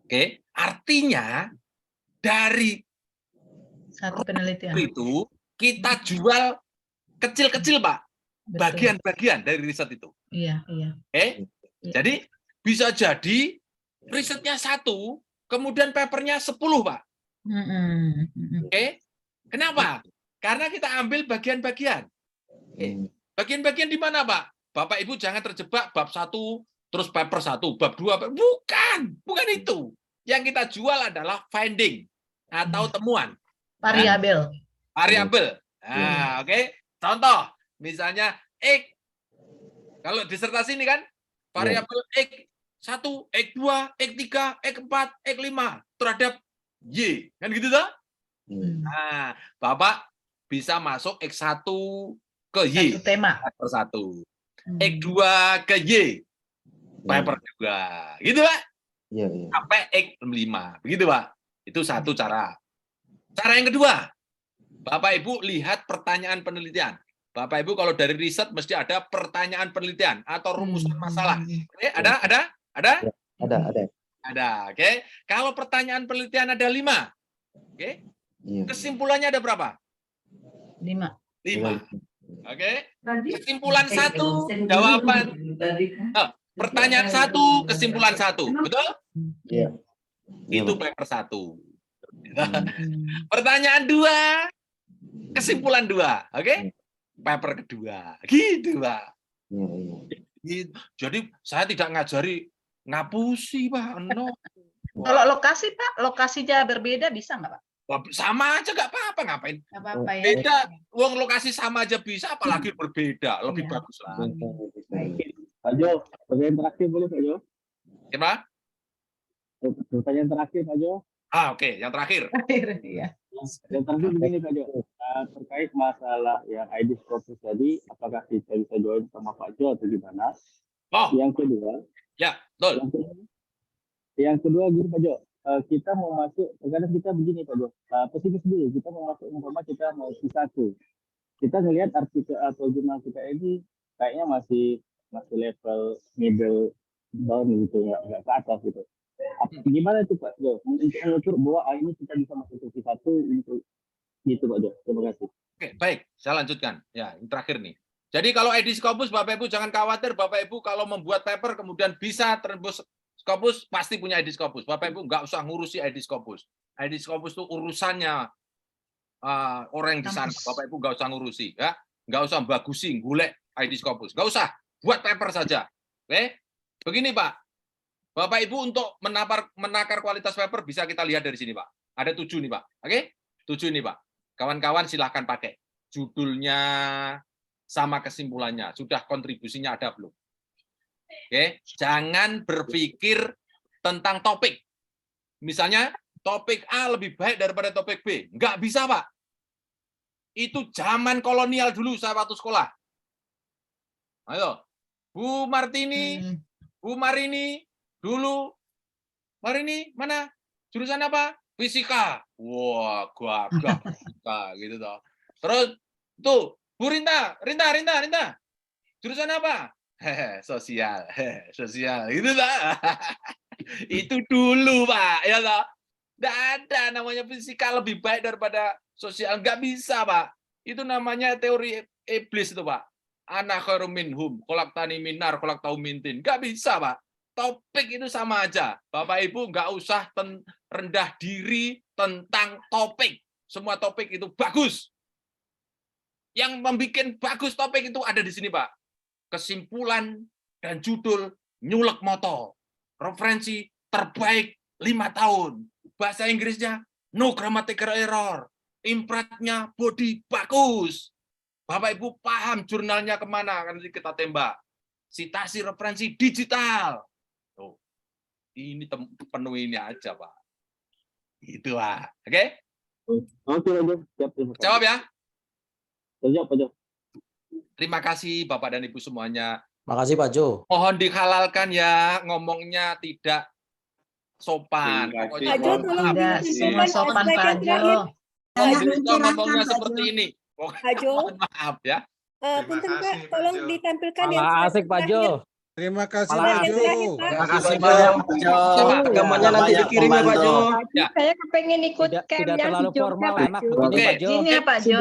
oke? Artinya dari satu penelitian itu kita jual kecil-kecil, Pak, bagian-bagian dari riset itu. Iya. Jadi bisa jadi risetnya 1, kemudian papernya 10, Pak. Oke, kenapa? Karena kita ambil bagian-bagian. Bagian-bagian di mana, Pak? Bapak Ibu jangan terjebak bab 1, terus paper 1, bab 2. Bukan itu. Yang kita jual adalah finding atau temuan. Variabel. Nah, oke. Contoh, misalnya X. Kalau disertasi ini kan, variabel X1, X2, X3, X4, X5 terhadap Y. Kan gitu toh? Nah, Bapak bisa masuk X1 ke Y. Satu tema. Paper 1. X2 ke Y. Paper 2. Gitu, Pak? Sampai X5. Begitu, Pak. Itu satu cara. Cara yang kedua, Bapak Ibu lihat pertanyaan penelitian. Bapak Ibu kalau dari riset mesti ada pertanyaan penelitian atau rumusan masalah. Oke, ada? Ada, oke. Kalau pertanyaan penelitian ada 5. Oke. Kesimpulannya ada berapa? 5. Oke. Kesimpulan 1, jawaban. Pertanyaan 1, kesimpulan 1. Betul? Iya. Itu paper 1. Pertanyaan 2, kesimpulan 2. Oke? Paper kedua. Gitu, Pak. Jadi saya tidak ngajari ngapusi, Pak. No. Kalau lokasi, Pak, lokasinya berbeda bisa nggak, Pak? Sama aja nggak apa-apa, ngapain? Nggak apa-apa ya. Beda, uang lokasi sama aja bisa, apalagi berbeda, lebih bagus lagi. Pak Jo, pertanyaan terakhir boleh, Pak Jo? Gimana? Pertanyaan terakhir, Pak Jo. Oke, yang terakhir. Yang terakhir begini, Pak Jo. Terkait masalah yang ID Scopus tadi, apakah kita bisa join sama Pak Jo atau gimana? Yang kedua, betul. Yang kedua gini, Pak Jo. Kita mau masuk, kadang kita begini, Pak Jo. Pesimis dulu, kita mau masuk umpama kita mau Q1. Kita ngelihat artikel atau jurnal kita ini kayaknya masih level middle down gitu, nggak ke atas gitu. Gimana itu, Pak Jo? Untuk mengukur bahwa ini kita bisa masuk ke Q1 untuk gitu, Pak Jo. Terima kasih. Oke, baik. Saya lanjutkan. Ya, yang terakhir nih. Jadi kalau ID Scopus, Bapak Ibu jangan khawatir. Bapak Ibu kalau membuat paper kemudian bisa tembus Scopus, pasti punya ID Scopus. Bapak Ibu nggak usah ngurusi ID Scopus. ID Scopus itu urusannya orang di sana. Bapak Ibu nggak usah ngurusi, ya. Nggak usah bagusin, golek ID Scopus. Nggak usah. Buat paper saja. Oke? Begini, Pak. Bapak Ibu untuk menakar kualitas paper bisa kita lihat dari sini, Pak. Ada 7 nih, Pak. Oke? 7 nih, Pak. Kawan-kawan silahkan pakai. Judulnya sama kesimpulannya. Sudah kontribusinya ada belum? Oke? Jangan berpikir tentang topik. Misalnya, topik A lebih baik daripada topik B. Nggak bisa, Pak. Itu zaman kolonial dulu saya waktu sekolah. Ayo. Bu Martini, Bu Marini, dulu. Marini, mana? Jurusan apa? Fisika. Wah, gagah fisika gitu toh. Terus tuh, Bu Rinta. Jurusan apa? Sosial. Sosial gitu toh. Itu dulu, Pak, ya toh. Nggak ada namanya fisika lebih baik daripada sosial, nggak bisa, Pak. Itu namanya teori iblis itu, Pak. Ana khairum minhum, khalaqtani min nar, khalaqtahu min tin. Nggak bisa, Pak. Topik itu sama aja. Bapak Ibu nggak usah rendah diri tentang topik. Semua topik itu bagus. Yang membuat bagus topik itu ada di sini, Pak. Kesimpulan dan judul nyulek moto. Referensi terbaik 5 tahun. bahasa Inggrisnya no grammatical error, impratnya body bagus. Bapak Ibu paham jurnalnya kemana, kan nanti kita tembak. Citasi referensi digital. Tuh. Ini penuhi ini aja, Pak. Itu, Pak. Oke? Oke, siap. Jawab ya. Siap, Pak Jo. Terima kasih Bapak dan Ibu semuanya. Makasih Pak Jo. Mohon dihalalkan ya, ngomongnya tidak sopan. Pokoknya Pak Jo, tolong semua sopan Pak Jo. Ngomongnya seperti ini. Pak Jo. Maaf ya. Punten Pak, tolong ditampilkan yang Malah asik Pak Jo. Terima kasih Malah Pak Jo. Terima kasih Pak Jo. Rekamannya nanti dikirim ya Pak Jo. Saya kepengen ikut camp Tidak yang terlalu di Jogja, formal, Pak enak Jo. begini Pak Jo. Ini ya Pak Jo.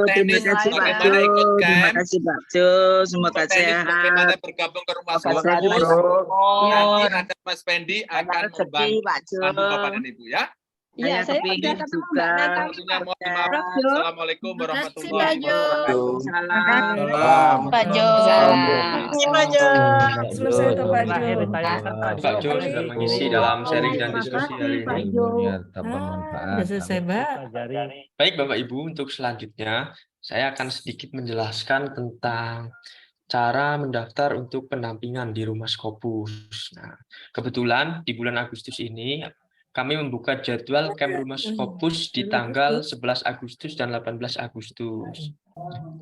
Terima kasih Pak Jo. Terima kasih Pak Jo. Semoga sehat. Bagaimana bergabung ke rumah Semoga Skopus. sehat. Nanti ada Mas Pendi akan rezeki, Pak Jo. membantu Bapak dan Ibu ya. Iya, saya udah ketemu Mbak Natali. Assalamualaikum warahmatullahi wabarakatuh. Salam. Pak Jo. Pak Jo. Selesai tuh Pak Jo. Pak Jo sudah mengisi dalam sharing dan diskusi hari ini. Sudah selesai, Mbak. Baik Bapak Ibu, untuk selanjutnya saya akan sedikit menjelaskan tentang cara mendaftar untuk pendampingan di Rumah Skopus. Nah, kebetulan di bulan Agustus ini kami membuka jadwal Camp Rumah Skopus di tanggal 11 Agustus dan 18 Agustus.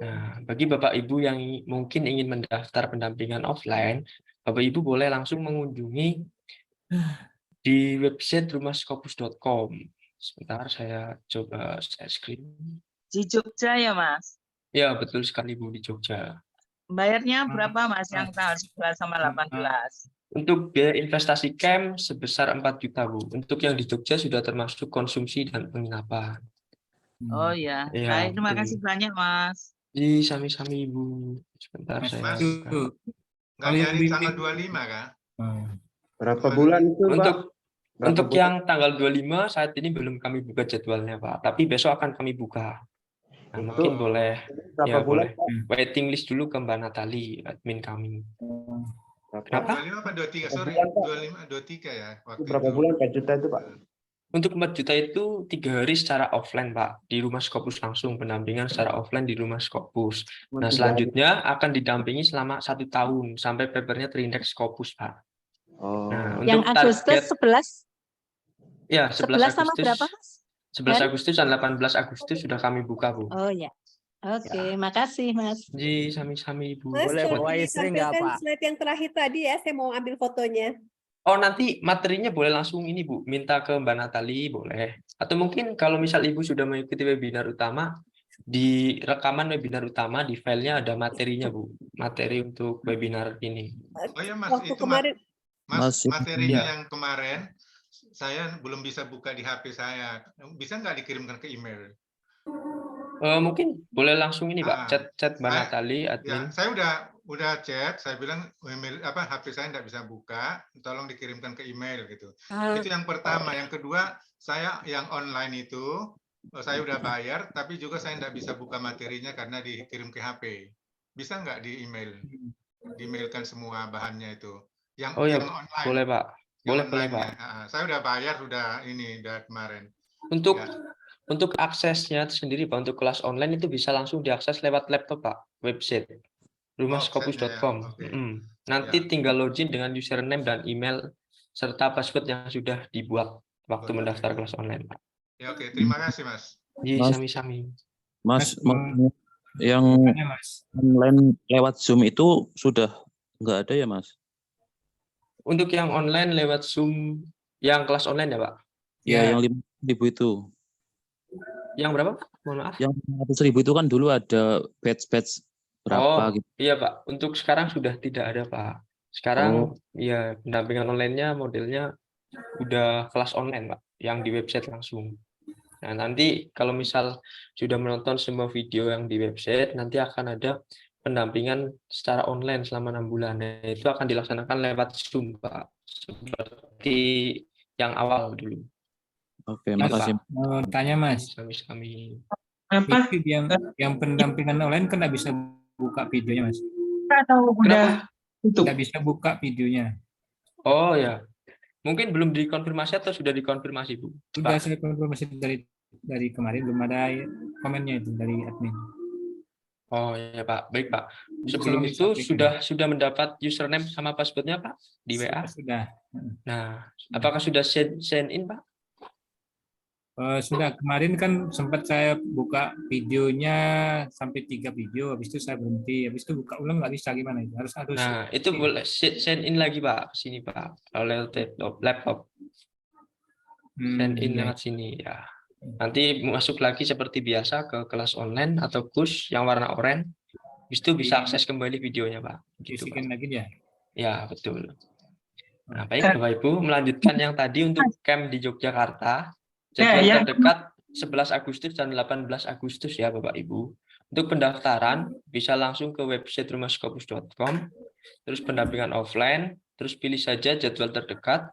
Nah, bagi Bapak Ibu yang mungkin ingin mendaftar pendampingan offline, Bapak Ibu boleh langsung mengunjungi di website rumahskopus.com. Sebentar saya coba share screen. Di Jogja ya Mas? Ya, betul sekali Bu, di Jogja. Bayarnya berapa Mas yang tanggal 11 sama 18? Untuk biaya investasi camp sebesar 4 juta, Bu. Untuk yang di Jogja sudah termasuk konsumsi dan penginapan. Oh ya, Iya, baik, terima betul. kasih banyak Mas. Di sami-sami Ibu. Sebentar Mas, saya. nggak nyari tanggal 25 kan? Berapa bulan itu, Pak? Untuk yang tanggal 25 saat ini belum kami buka jadwalnya, Pak. Tapi besok akan kami buka. Nah, mungkin boleh berapa ya bulan, boleh waiting list dulu ke Mbak Natali, admin kami. Kenapa? 25 apa 23? Sorry, 25, 23 ya. Waktu berapa itu. bulan 4 juta itu, Pak? Untuk 4 juta itu 3 hari secara offline, Pak, di Rumah Skopus langsung, pendampingan secara offline di Rumah Skopus. Nah, selanjutnya akan didampingi selama 1 tahun sampai papernya terindeks Skopus, Pak. Nah, Yang untuk Agustus target 11? ya 11 sama Agustus, berapa, Mas? 11 Agustus dan 18 Agustus sudah kami buka, Bu. Oh ya. Oke, makasih Mas. Ji, sami-sami Ibu. Mas, Boleh tolong bawa istri nggak, ditampilkan Pak? slide yang terakhir tadi ya, saya mau ambil fotonya. Oh, nanti materinya boleh langsung ini, Bu. Minta ke Mbak Natali, boleh. Atau mungkin kalau misal Ibu sudah mengikuti webinar utama, di rekaman webinar utama, di filenya ada materinya, Bu. Materi untuk webinar ini. Oh ya Mas, Waktu itu kemarin Mas, materinya Ya. yang kemarin saya belum bisa buka di HP saya. Bisa nggak dikirimkan ke email? Mungkin boleh langsung ini, Pak. Chat Mbak Natali, admin. Ya, saya udah chat, saya bilang email HP saya nggak bisa buka, tolong dikirimkan ke email gitu. Itu yang pertama. Yang kedua, saya yang online itu saya udah bayar, tapi juga saya nggak bisa buka materinya karena dikirim ke HP. Bisa nggak di email? Di-emailkan semua bahannya itu. Yang, Oh ya, yang online. boleh, Pak. Boleh, Yang boleh, online-nya. Pak. Saya udah bayar, udah kemarin. Untuk aksesnya sendiri, Pak, untuk kelas online itu bisa langsung diakses lewat laptop, Pak, website rumahskopus.com. Nanti tinggal login dengan username dan email serta password yang sudah dibuat waktu mendaftar kelas online, Pak. Ya oke, terima kasih Mas. Ji, Mas. sami-sami. Mas, yang online lewat Zoom itu sudah nggak ada ya, Mas? Untuk yang online lewat Zoom, yang kelas online ya, Pak? Ya, yang 5.000 itu. Yang berapa, Pak? Mohon maaf. Yang 100.000 itu kan dulu ada batch-batch berapa gitu. Iya, Pak. Untuk sekarang sudah tidak ada, Pak. Sekarang ya pendampingan online-nya modelnya udah kelas online, Pak, yang di website langsung. Nah, nanti kalau misal sudah menonton semua video yang di website, nanti akan ada pendampingan secara online selama 6 bulan. Nah, itu akan dilaksanakan lewat Zoom, Pak. Seperti yang awal dulu. Oke, makasih. Mau tanya Mas, Kami apa yang pendampingan online kan nggak bisa buka videonya Mas? Atau udah nggak bisa buka videonya? Oh ya, Mungkin belum dikonfirmasi atau sudah dikonfirmasi, Bu? Sudah Pak. saya konfirmasi dari kemarin, belum ada komennya itu dari admin. Oh ya Pak, baik Pak. Bisa Sebelum langsung itu disampaikan. sudah mendapat username sama passwordnya Pak di WA? Sudah. Nah, apakah sudah send in Pak? Sudah, kemarin kan sempat saya buka videonya sampai 3 video, habis itu saya berhenti, habis itu buka ulang nggak bisa, gimana itu? Harus Nah, itu boleh send in lagi Pak, sini Pak, kalau laptop. Send in lewat sini ya. Nanti masuk lagi seperti biasa ke kelas online atau kurs yang warna oranye. Habis itu bisa akses kembali videonya Pak. Gitu, Pak. lagi ya? Ya, betul. Nah, baik Bapak Ibu, melanjutkan yang tadi untuk camp di Yogyakarta. Jadwal terdekat 11 Agustus dan 18 Agustus ya Bapak Ibu. Untuk pendaftaran bisa langsung ke website rumahskopus.com, terus pendampingan offline, terus pilih saja jadwal terdekat.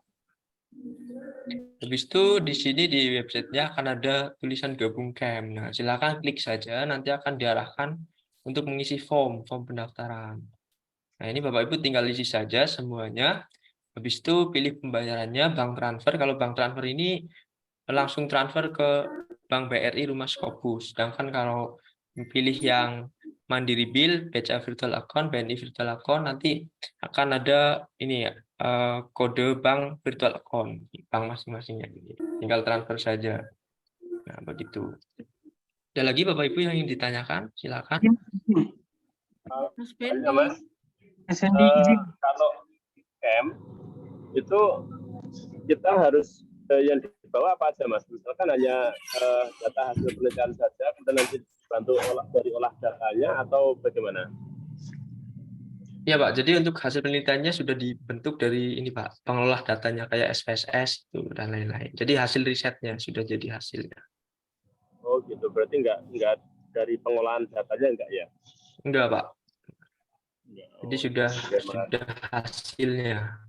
Habis itu di sini di websitenya akan ada tulisan gabung camp. Nah, silakan klik saja, nanti akan diarahkan untuk mengisi form pendaftaran. Nah, ini Bapak Ibu tinggal isi saja semuanya. Habis itu pilih pembayarannya bank transfer. Kalau bank transfer ini langsung transfer ke Bank BRI Rumah Scopus. Sedangkan kalau pilih yang Mandiri Bill, BCA Virtual Account, BNI Virtual Account, nanti akan ada ini ya, kode bank virtual account, bank masing-masingnya. Tinggal transfer saja. Nah, begitu. Ada lagi Bapak Ibu yang ingin ditanyakan? Silakan. Mas Kalau camp itu kita harus yang dibawa apa aja Mas? Misalkan hanya data hasil penelitian saja, kemudian nanti bantu dari olah datanya atau bagaimana? Ya Pak, jadi untuk hasil penelitiannya sudah dibentuk dari ini Pak, pengolah datanya kayak SPSS itu dan lain-lain. Jadi hasil risetnya sudah jadi hasilnya. Oh gitu, berarti enggak dari pengolahan datanya enggak ya? Enggak Pak. Jadi sudah hasilnya.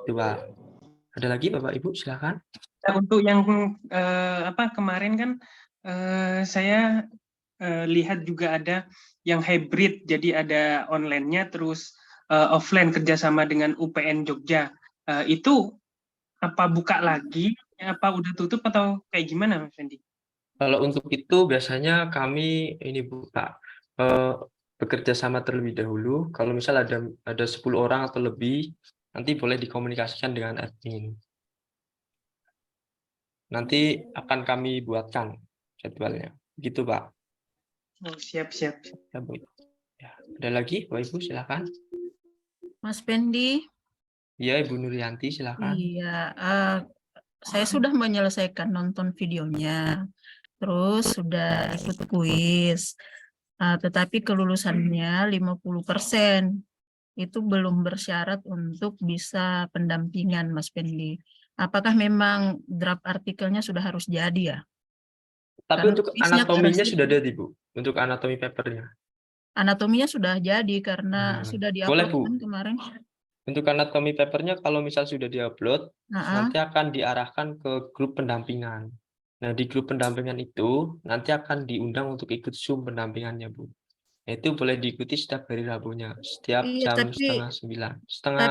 Itu Pak. Ada lagi Bapak Ibu, silakan. Untuk yang kemarin kan saya lihat juga ada yang hybrid, jadi ada online-nya terus offline kerjasama dengan UPN Jogja. Itu apa buka lagi, apa udah tutup atau kayak gimana Mas Fendi? Kalau untuk itu biasanya kami ini buka bekerja sama terlebih dahulu. Kalau misal ada 10 orang atau lebih, nanti boleh dikomunikasikan dengan admin. Nanti akan kami buatkan jadwalnya. Gitu Pak. Oh, siap. Ya, ada lagi Bapak Ibu silakan. Mas Fendi. Iya Ibu Nuryanti silakan. Iya, saya sudah menyelesaikan nonton videonya, terus sudah ikut kuis, tetapi kelulusannya 50%. Itu belum bersyarat untuk bisa pendampingan Mas Fendi. Apakah memang draft artikelnya sudah harus jadi ya? Tapi Karena untuk anatominya sudah ada Bu, untuk anatomi papernya. Anatominya sudah jadi karena sudah Boleh diupload Bu. kan kemarin. Untuk anatomi papernya kalau misal sudah diupload, nanti akan diarahkan ke grup pendampingan. Nah, di grup pendampingan itu nanti akan diundang untuk ikut Zoom pendampingannya Bu. Itu boleh diikuti setiap hari Rabunya, setiap Iya, jam tapi 7:30, tapi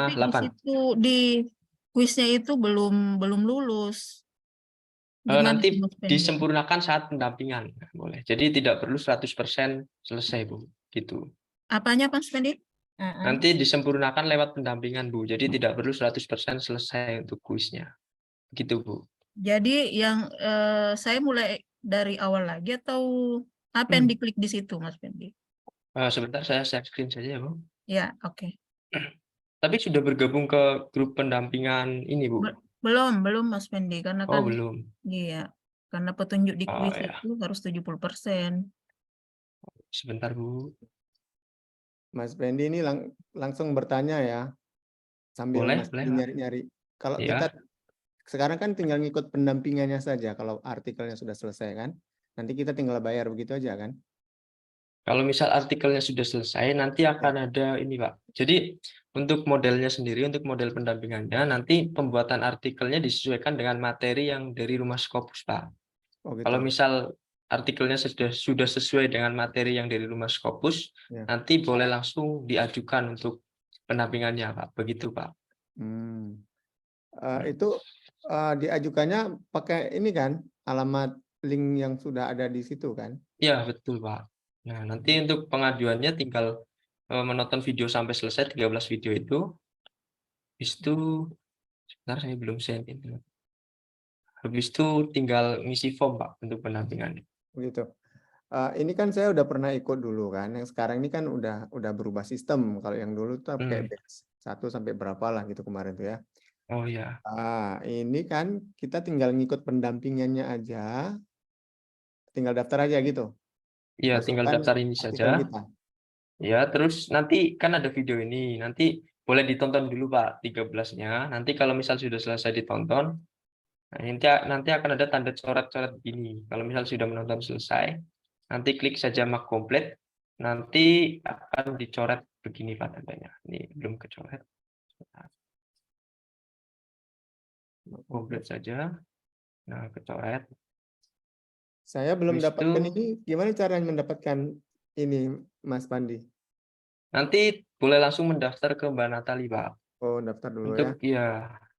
di 7:30. situ di kuisnya itu belum lulus. Gimana Nanti Mas Fendi? disempurnakan saat pendampingan, boleh. Jadi tidak perlu 100% selesai Bu, gitu. Apanya Mas Fendi? Nanti disempurnakan lewat pendampingan Bu, jadi tidak perlu 100% selesai untuk kuisnya, gitu Bu. Jadi yang saya mulai dari awal lagi atau apa yang diklik di situ Mas Fendi? Sebentar saya share screen saja ya Bu. Ya, oke. Tapi sudah bergabung ke grup pendampingan ini Bu? Belum Mas Fendi, karena Oh kan belum. iya, karena petunjuk di kuis ya. itu harus 70%. Sebentar Bu. Mas Fendi ini langsung bertanya ya, sambil Boleh, nyari-nyari. Kalau kita sekarang kan tinggal ngikut pendampingannya saja, kalau artikelnya sudah selesai kan, nanti kita tinggal bayar begitu aja kan? Kalau misal artikelnya sudah selesai, nanti akan ada ini Pak. Jadi untuk modelnya sendiri, untuk model pendampingannya, nanti pembuatan artikelnya disesuaikan dengan materi yang dari Rumah Scopus Pak. Oh, gitu. Kalau misal artikelnya sudah sesuai dengan materi yang dari Rumah Scopus, nanti boleh langsung diajukan untuk pendampingannya Pak. Begitu Pak. Itu diajukannya pakai ini kan, alamat link yang sudah ada di situ kan? Iya, betul, Pak. Nah, nanti untuk pengajuannya tinggal menonton video sampai selesai 13 video itu. Habis itu sebentar saya belum send itu. Habis itu tinggal ngisi form, Pak, untuk pendampingannya. Begitu. Ini kan saya udah pernah ikut dulu kan. Yang sekarang ini kan udah berubah sistem. Kalau yang dulu tuh kayak batch 1 sampai berapa lah gitu kemarin tuh ya. Oh ya. Ini kan kita tinggal ngikut pendampingannya aja. Tinggal daftar aja gitu. Iya, tinggal Masukkan daftar ini artikel saja. kita. Ya, terus nanti kan ada video ini. Nanti boleh ditonton dulu, Pak, 13-nya. Nanti kalau misal sudah selesai ditonton, nah, nanti akan ada tanda coret-coret begini. Kalau misal sudah menonton selesai, nanti klik saja mark komplit. Nanti akan dicoret begini, Pak, tandanya. Ini belum kecoret. Komplit saja. Nah, kecoret. Saya belum Habis dapatkan itu- ini. Gimana caranya mendapatkan ini, Mas Pandi? Nanti boleh langsung mendaftar ke Mbak Natali, Pak. Oh, daftar dulu ya. Untuk ya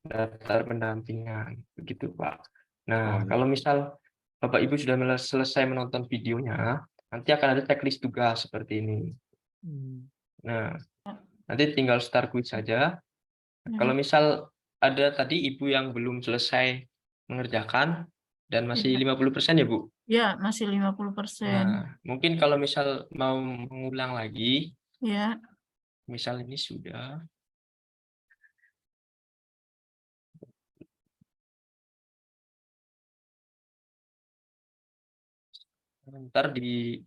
daftar pendampingan begitu, Pak. Nah, Oh, iya. kalau misal Bapak Ibu sudah selesai menonton videonya, nanti akan ada checklist tugas seperti ini. Nah, nanti tinggal start quiz saja. Kalau misal ada tadi Ibu yang belum selesai mengerjakan dan masih 50% ya, Bu? Ya, masih 50%. Nah, mungkin kalau misal mau mengulang lagi, Ya. misal ini sudah. Ntar di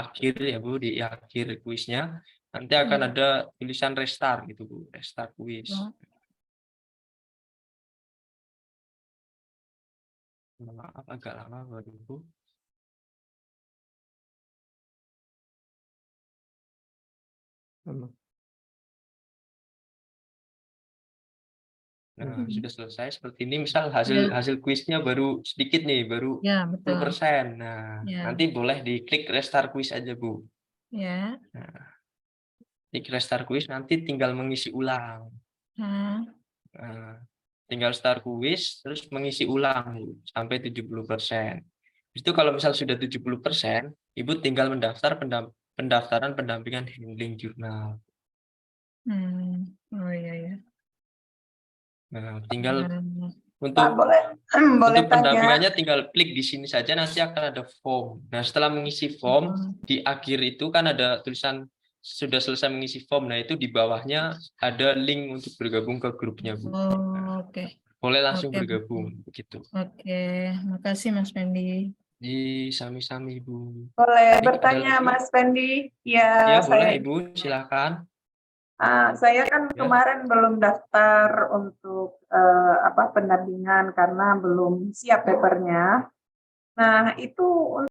akhir ya, Bu, di akhir kuisnya nanti akan ada tulisan restart gitu, Bu, restart kuis. Maaf agak lama baru, Bu. Nah, sudah selesai seperti ini. Misal hasil kuisnya baru sedikit nih, baru Ya, betul. 10%. Nah, Ya. nanti boleh diklik restart kuis aja, Bu. Ya. Nah, klik restart kuis, nanti tinggal mengisi ulang. Nah, tinggal start kuis, terus mengisi ulang Bu, sampai 70%. Itu kalau misal sudah 70%, Ibu tinggal mendaftar pendaftaran pendampingan handling jurnal. Oh iya ya. Nah, tinggal untuk Pak, boleh tanya? pendampingannya tinggal klik di sini saja, nanti akan ada form. Nah, setelah mengisi form, di akhir itu kan ada tulisan sudah selesai mengisi form. Nah, itu di bawahnya ada link untuk bergabung ke grupnya, Bu. Oh, oke. Boleh langsung Oke, bergabung begitu. Oke, makasih Mas Fendi. Di sami-sami, Bu. Boleh Jadi bertanya ada lagi? Mas Fendi? Ya, Ya, boleh saya Ibu, silakan. saya kan Ya. kemarin belum daftar untuk pendampingan karena belum siap papernya. Nah, itu